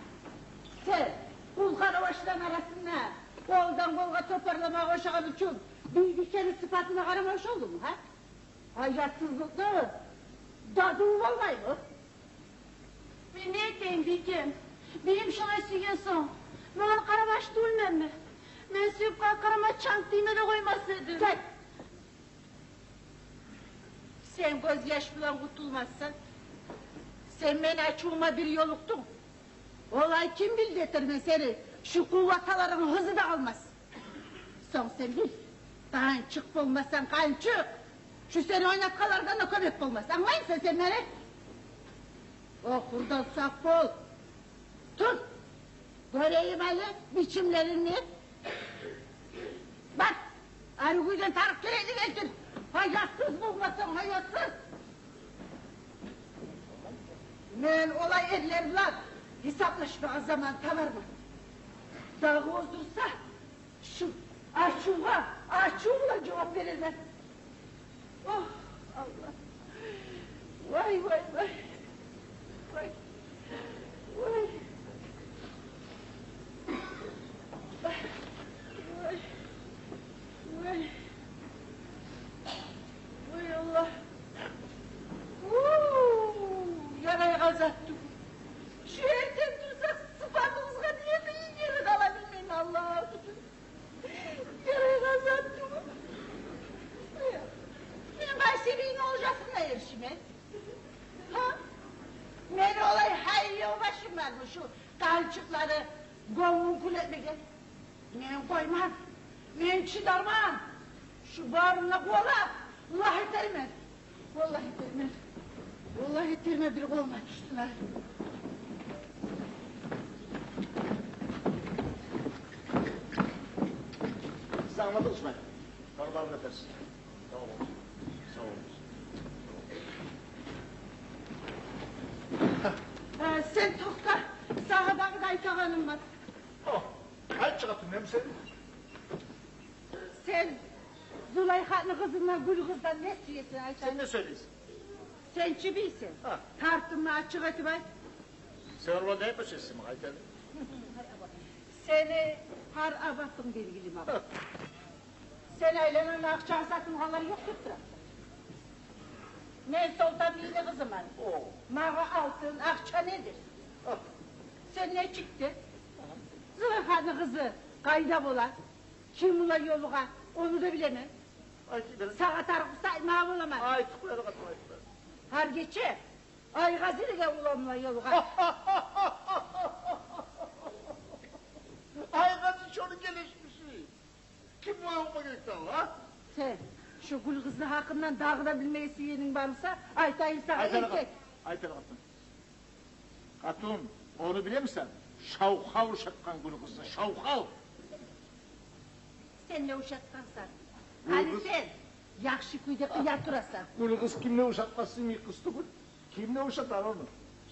Sen kul karavaşların arasında koldan kolga toparlama koşan uçup bilgisayarın sıfatına karamaş oldun mu ha? Hayratsızlıklı, dadın vallahi mı? Ben ne edeyim bilgim? Benim şuna suyuyorsun. Ben karabaş duymam mı? Ben suyup karama çank diyme de koymasaydım. Sen gözyaş bulan kurtulmazsan, sen beni açığıma bir yoluktun. Olay kim bildirtirme seni, şu kuvvataların hızı da almaz. Son sen bil, daha çık bulmazsan kan çık. Şu seni oynatkalardan da köpek bulmaz, anlayın sen beni? Okurdan sak bol. Tut, göreyim hele biçimlerini. Bak, Arıguy'dan tarık gereğini getir. Hayatsız bulmasın, hayatsız! Men olay ellerler, hesaplaşma zaman tamar mı? Dağı ozdursa, şu açığına cevap verirler. Oh Allah! Vay vay vay! Vay! Vay! Vay! Vay! Vay Allah! Yaraya kazattım. Şu evden dursak sıfatımızga diye bir yeri kalabilmeyin Allah'a. Yaraya kazattım. Senin Kayseri'nin olacaksın da erişime. Ha? Ben olay hayriye başım var mı şu kalçıkları govun kul etmeye. Ben koymam, ben çıdarmam. Şu bağrına kola, vallahi termez. Vallahi termez. Vallahi terme bir koluma düştüler. Siz anladınız mı? Karılarını öpersin. Tamam olsun. Sağ olun. Sen tokta, sahada Kayta Hanım var. Oh, kaç çıkarttın hem sen? Sen Züleyha'nın kızından Gül kızdan ne istiyorsun Ayşe? Sen ne söylüyorsun? Sen çibisin. Ha. Tartın açık etmez. Sen orada ne yapıyorsun Ayten? Seni har abattım bilgilim abi. Sen ailenin akçağı satın haları yok tutturar. Ne soldan yine kızım var. Oo. Mağa altın akça nedir? Ah. Sen ne çıktı? Züleyha'nın kızı kayda bulan. Kim ula yoluğa onu da bilemem. Ay benim. Sağa tarıksa mağa bulamaz. Ay tıklayalım atmayın. Har geçe. Ay gazilige ulanla yoluğa. Ay nasıl şunu gelişmişi. Kim bu yoluma gitti ha? Sen şu gül kızı hakkından dağıda bilmeyesi yerin varsa Aytay'ı sana Ayten erkek. Ayten Hatun. Hatun onu biliyor musun? Şavkal uşakkan gülü kızı şavkal. Sen ne uşaktansan. Hani sen yakşı kuyda kıyar durasan. Gülü kız kimle uşatmasın mı kızdı gül? Kimle uşatar onu?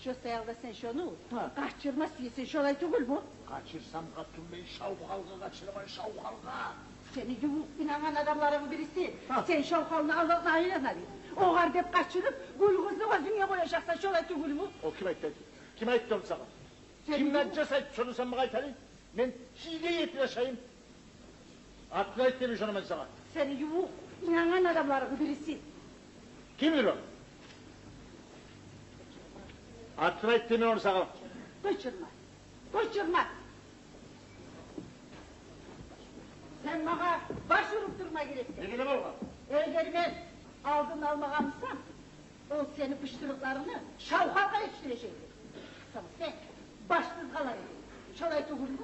Şu sayalda sen şunu Ha. kaçırma siyesin şolay tugul bu. Kaçırsam Hatun Bey şavkalga kaçırmayın şavkalga. Seni yumuk inanan adamların birisi. Ha. Sen şovkalını Allah'ın ayıran arayın. O gardep kaçırıp gül kızını gözüne koyacaksan şolay tugul bu. O kime etti? Kime etti onu sana? Sen Kimden bu- cesaret şunu sen bana ithali? Ben hile yetireceğim. Aklına ettirmiş onu ben sana. Seni yumuk inanan adamların birisi. Kimdir o? Aklına ettirmiş onu sana. Kaçırma. Kaçırma. Sen bana başvurup durma gerekti. Ne bileyim oğlum? Eğer ben aldın almaya almışsam, o senin pıştırıklarını şavkalka yetiştirecektir. Tamam sen başsız kalayım. Şolay tuğuldu.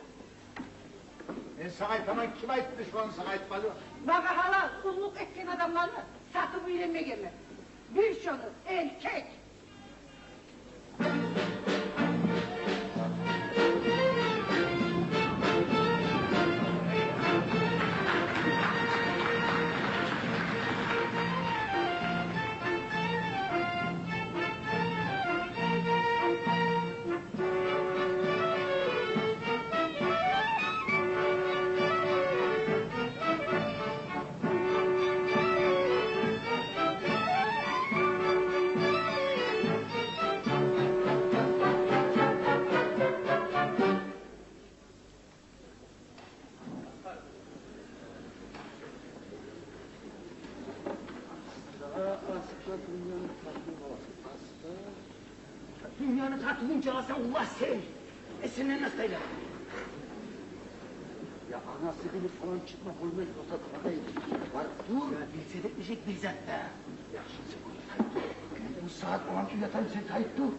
Ben sana tamam kime etti şu an sana etmeli? Bana hala kulluk etken adamlarını satıp üyrenme gelme. Bir şunu erkek. dünyanın tartılınca alsan Allah sen. Senden nasıl öyle? Ya anası bilip falan çıkma olmaz olsa kafayı. Var dur. Ya bilse de etmeyecek bizzat be. Ya şimdi sen bunu Tayyip dur. Bu saat 10 yatan sen Tayyip dur.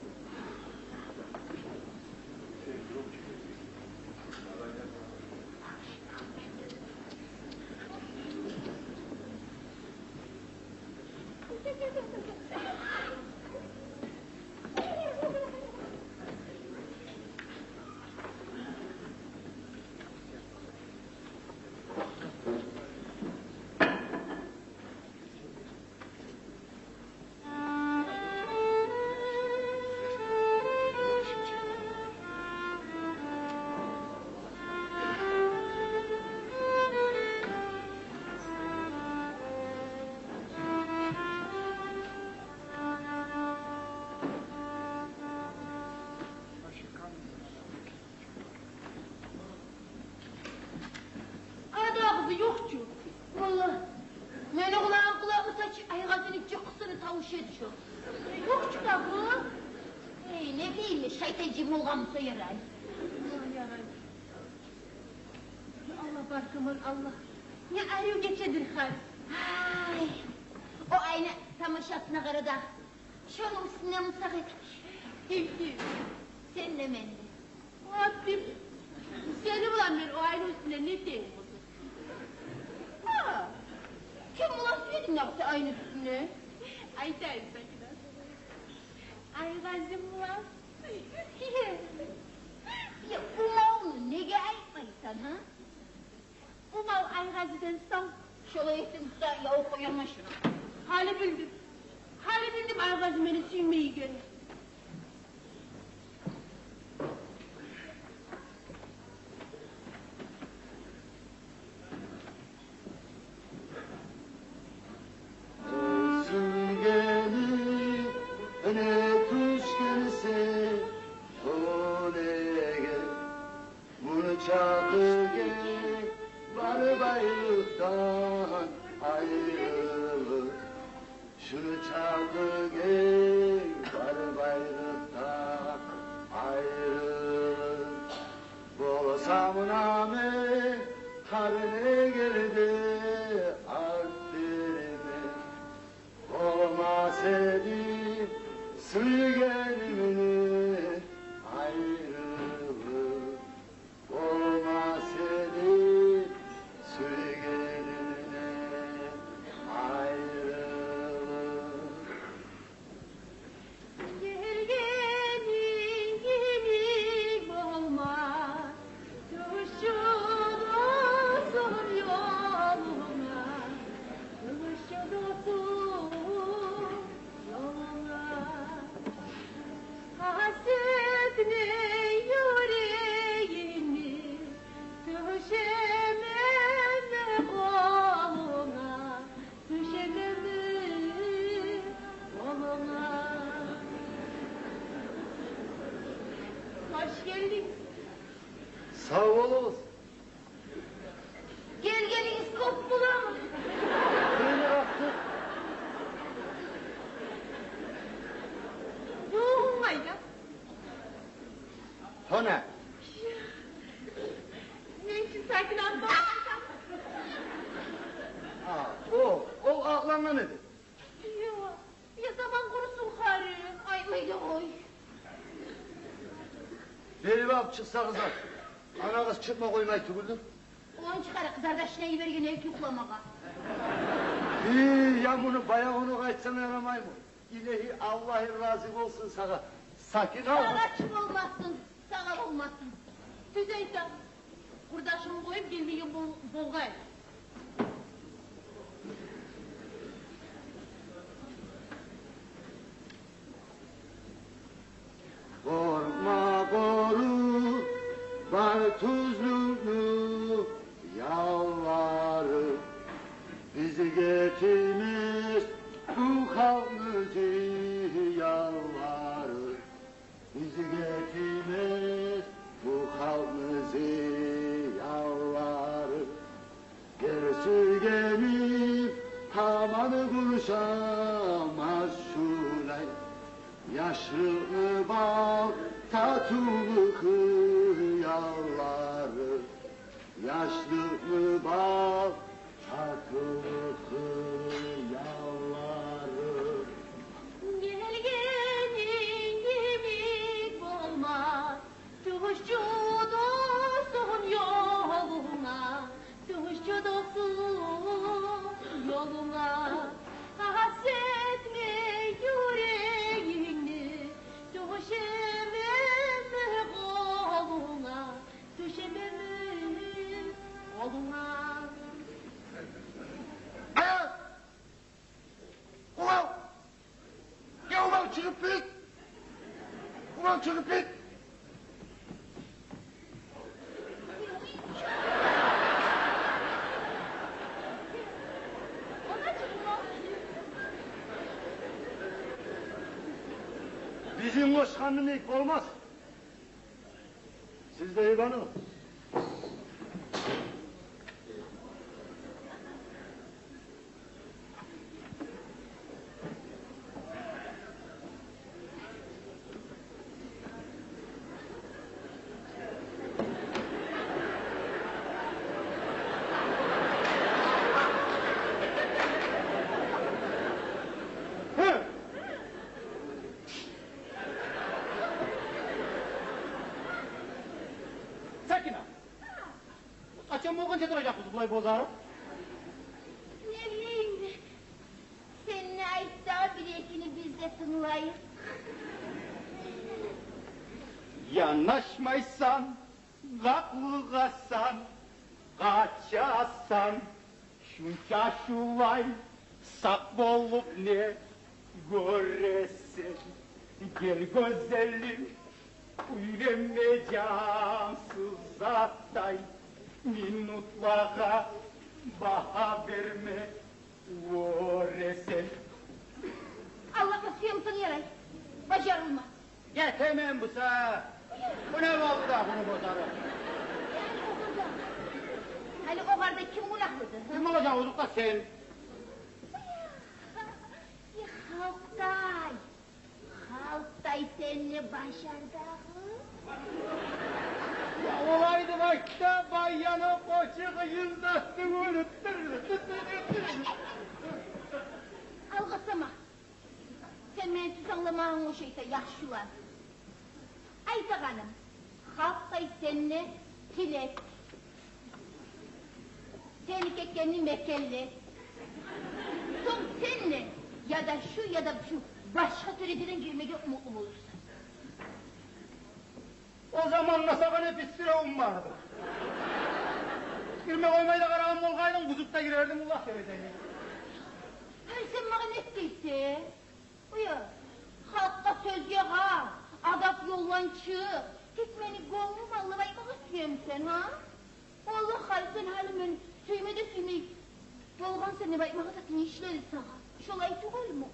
Yok ki. Vallahi. Meni kulağımı saç, ayğazını cıkkısını tavuş ediyor. Yok ki da bu. Ne bileyim, şeytancım olgamsa yarar. Allah yarar. Allah barkımın Allah. Ne arıyor geçedir hal. Ay. O ayna tamaşasına karada. Şunun üstüne mutsak etmiş. Sevgi. Senle mende. Rabbim. Seni bulan ben o aynı üstüne ne diyeyim? Ha. Kim ulan söyledin yoksa aynı üstüne? Ay derim sakın. Ay gazım ulan. Ya bu malını ne ayıpmaysan ha? Bu mal ay gaziden sal. Şöyle ettim usta ya o koyama şunu. Hali bildim. Hali bildim ay gazım beni sürmeyi gönül. Şunu çaldı gel, var bayraktan ayrılır. Boğazamın ame, harine geldi akderime. Olmaz edip sürgenimini ayrılır. Olmaz edip sürgenimine ayrılır. Gelgenim olmaz, düşün olsun yoluna, düşün olsun yoluna. Hasretli yüreğimi düşemem koluna, düşemem koluna. Hoş geldin. Sağ olun. Gelgeniz koptular mı? Beni attı. Ruhum ayda. O ne? Ne için sakin atma? O aklına nedir? Ya zaman kurusun karı. Ay öyle oy. Beni bak çıksa kızar. Ana kız çıkma koymayı tükürdüm. Ulan çıkar kız kardeşine yivergen ev tuklamağa. Ya bunu bayağı onu kaçsana yaramay mı? İlahi Allah'ın razı olsun sana. Sakin ol. Sağlaçım olmazsın, sağal olmazsın. Tüzeysen. Kurdaşımı koyup gelmeyin bolgay. Korkma koru, var tuzluğunu yalvarır. Bizi getirmez bu kavgıcı yalvarır. Bizi getirmez bu kavgıcı yalvarır. Gerisi gelip hamanı buluşamaz şulay. Yaşlı bal tatlı hıyarları, yaşlı bal tatlı hıyarları. Gelgenin gibi olmaz, tuşçu dostun yoluna, tuşçu dostun yoluna. Hasretme yüreğini, düşemem koluna, düşemem koluna. Ayağa! Ulan! Ya ulan çıkıp git! Ulan çıkıp git! Bizim başkanın ilk olmaz. Siz de İvan'ı. Sakina! Kaçan mı okunca duracak kız bulay bozarı? Ne bileyim, seninle ait daha bir ekini biz de tınlayız. Yanaşmaysan, kaklıgasan, kaçasan, şunca şulay, sak bolup ne göresin. Gel güzelim, uyuremme cansız zattay, minutlara baha verme, göresin. Allah basıyorsun yaray, başarılmaz. Getemem bu sefer. Bu ne oldu da bunu bozarı? Yani o kadar. Hani o karda kim günahlıdır? Kim olacak olduk da sen? Halktay. Halktay seninle başardı. Ya olaydı başta bayanı koçu yüzdaştım unutturdu. Algısama. Sen beni tutanlamağın o şeyse yaşlılar. Ayta hanım, Halktay seninle tilek. Tehlike kendi mekelli. Son seninle ya da şu ya da şu başka türlüden girmeye umutlu olursun. O zaman masakan hep istirahım vardı. Girme koymayı da karağım olgaydın, kuzukta girerdim Allah seveceğini. Ay sen bana ne ettiyse? Buyur, halka söz yok ha, adap yollan çık. Gitmeni gönlüm Allah'a istiyorum sen ha? Allah hayır sen halimin süymede sümeyip. Yolgan seni bakmağa da işleri sana. Şolay tuğul mu?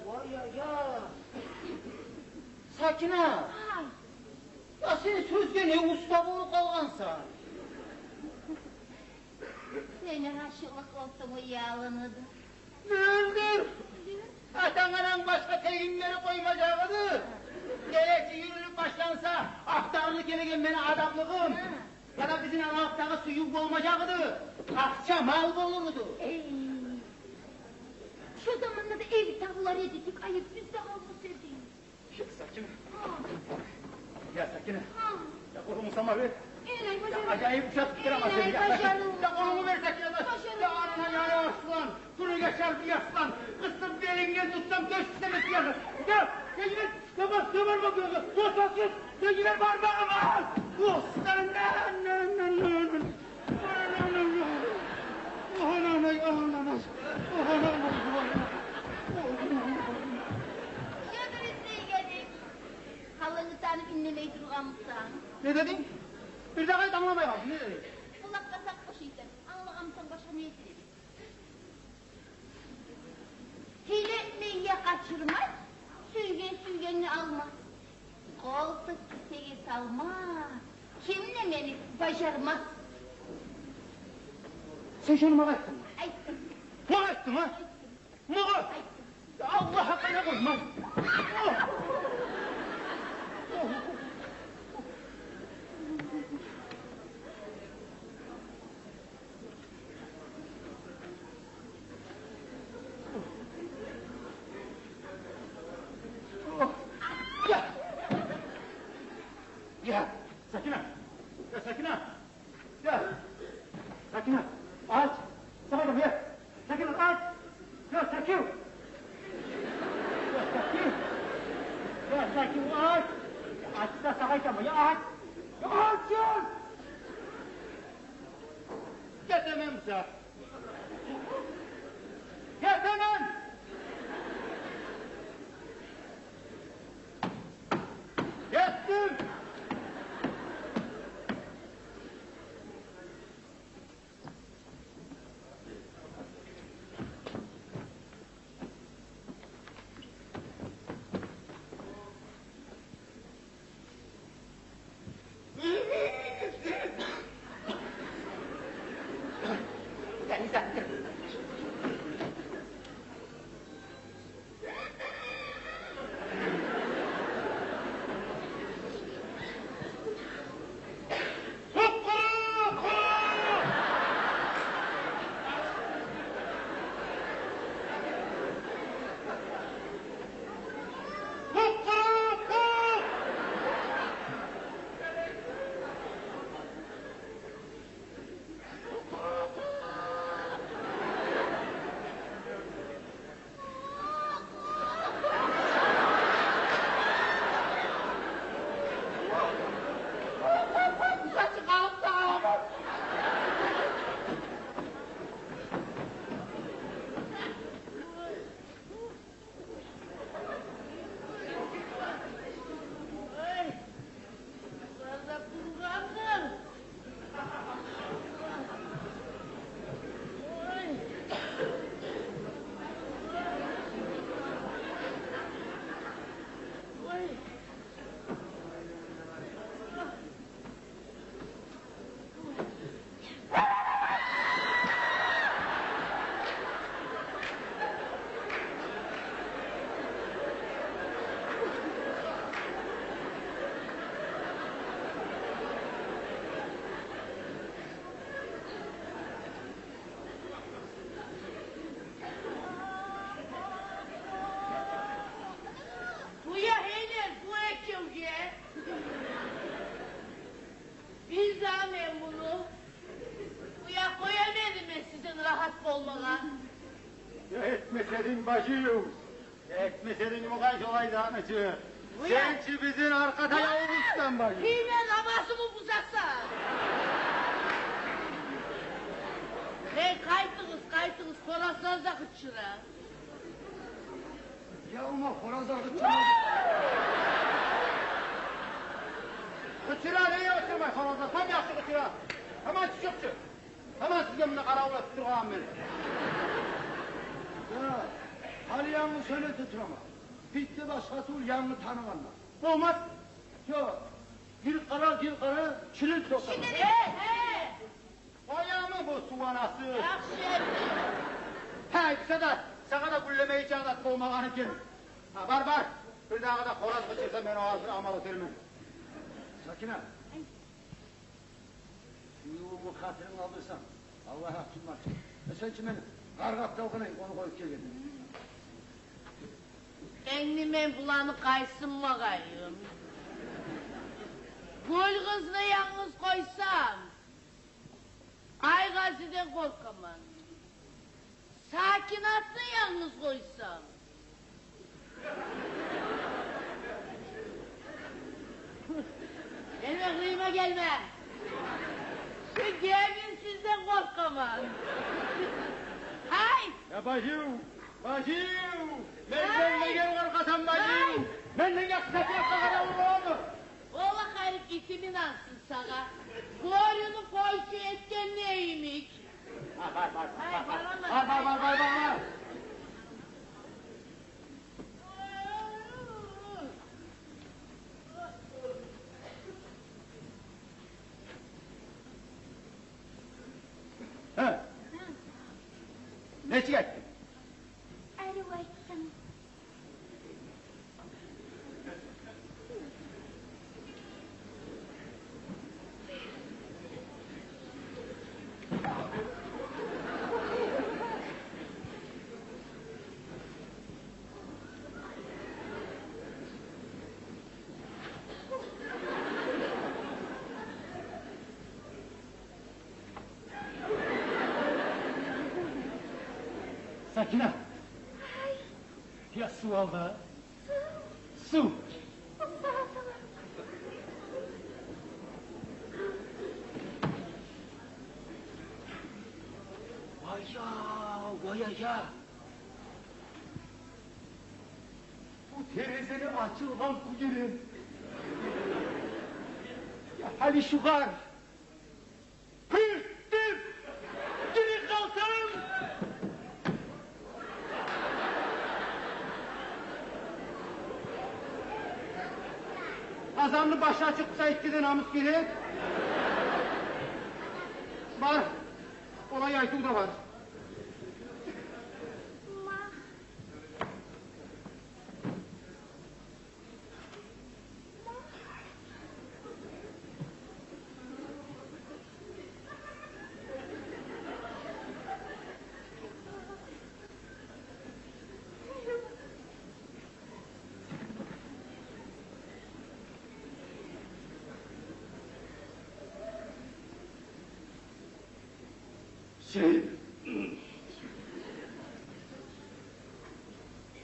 Vay ya. Sakine, Ay, ya senin sözde ne usta bunu kalgansa? seni aşılık olsa bu yağlanırdı. Değildir. Atan anan başka teyimleri koymayacaktı. Gerek yürürlük başlansa, aktarlık gelegen beni adamlığım. Ya da bizim anahtarı suyun olmayacaktı. Akça mal olurdu. Ey, şu zamanlarda da ev tabuları edildik, ayıp biz de kalmasaydık. Sakine, Ha, ya Sakine. ha. Ya kolumu sana ver. İğneyi Ya başarılı. acayip uçak tutturamaz seni. İğneyi Ya başarılı. Ya kolumu ver Sakine. Başarılı. Ya anana ya aslan. Kuru yaşar bir aslan. Kısım bir elinden tutsam göz istemesi yakın. Ya yine kapat bakıyorsun. Sus sus sus. Ya yine parmağım. Ulan Şöyle geldik. Halını tanıp inlemeyi durgamızsan. ne dedin? Bir dakika tamamlamayalım. Ne dedin? Kulak kasak başıysan. Anlagamsan başka ne ettirir? Hile etmeyi ya kaçırmaz, sürgenini almaz. Koltuk kiseye salmaz. Kimle beni başarmaz? Sen şunu mu ettin? Ayttım, Mu ettin ha? Mu? ayttım. Allah hakkına koyma. Ya Sakine. Ya Sakine. Ya. Sakine. Aç. Sakine ya. Sakine aç. Ya Sakine. Ya Sakine. Ya Sakine aç. Aç da sakayacağım ya aç. Ya aç ya. Ya demem sen. Ya demem. Yattım. Etmeseydin bacıyım. Etmeseydin bu kaç olaydı anacı. Sen ki bizim arkada yavuzsan bacı. Hemen havasımı buzaksa. Hey kaytınız, koraslarınıza kıçıra. Ya ama horazlar kıçıra. Kıçıra neye oturmayın horazlar? Tam yaxşı kıçıra. Hemen çıkıpçı. Hemen sizden bunu karavula tuturğam beni. Ya, hali yanını söyle tuturama. Bitti başkası ol, yanını tanımanlar. Olmaz. Yok. Bir kara, çilin sokamaz. He. Ayağımı bu suvanası. Yaxşı etdi. He, Sedat, sana da güllemeyi çağdat olmağını için. Ha, var. Bir daha da horaz kaçırsa beni ağzına amal oturmam. Sakine. Bu hatırını alırsan, Allah'a tutmak. Sen ki beni kargapta okunayım, onu koyup gelin. Ennimen bulanı kaysın bakayım. Gül kızını yalnız koysam, Aygaziden korkamam. Sakinatını yalnız koysam. Gelme kıyıma gelme. Şu gelin sizden korkamam. Hay! Ya bacım. Ben gel korkasam bacım. Benden yaksak kadar olur. Ola herif itimin ansın sana. Boyunu koysu etken neymiş? Var. Ne çıkarttın? Arı açtım. Sakine. Ya su al da. Su. Vay ya. Bu terezenin açılgan kuyerim. Ya hali şu var. Pühtüm. Geri kalsam. Azanlı başı açıksa ikkide namus gelir. Var. Olay aytuğu da var.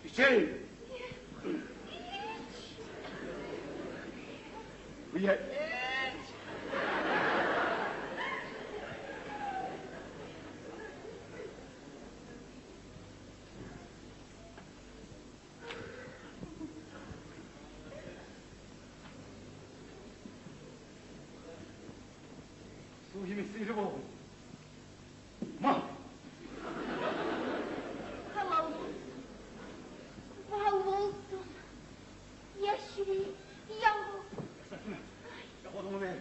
Hüseyin. Ya. Su gibi sihri boğum. Ma. Olsun. Yaşlı, yavrum. Sakine. Ya oğlumu ver. Ay.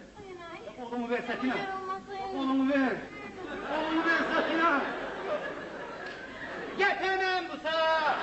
Ya oğlumu ver Sakine. Olmasaydı. Oğlumu ver. Oğlumu ver Sakine. Getirmem bu sefer.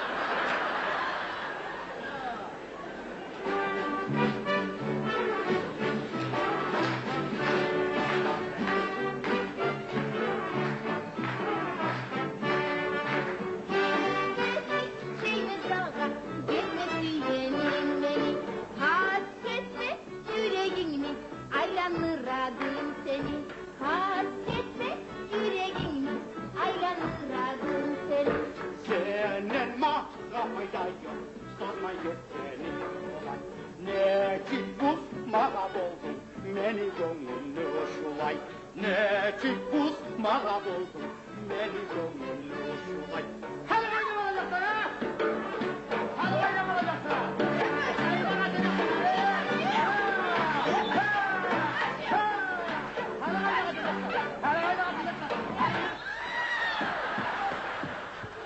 Aylanıradım seni, hasretle yüreğimi, aylanıradım seni. Senin mahkamıda yok, sorma yeterini olay. Ne ki buzmağa boldun, beni gönlünü şulay. Ne ki buzmağa boldun, beni gönlünü şulay. Hadi oynamayacaksın ha! Hadi oynamayacaksın!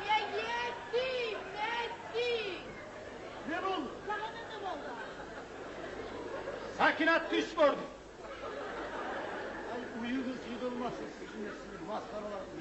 Ya yetti. Ne bu? Lahanası oldu. Sakinat düş gördü. Ay uyuğunuz yıkılmasın sizin maskaralarınız.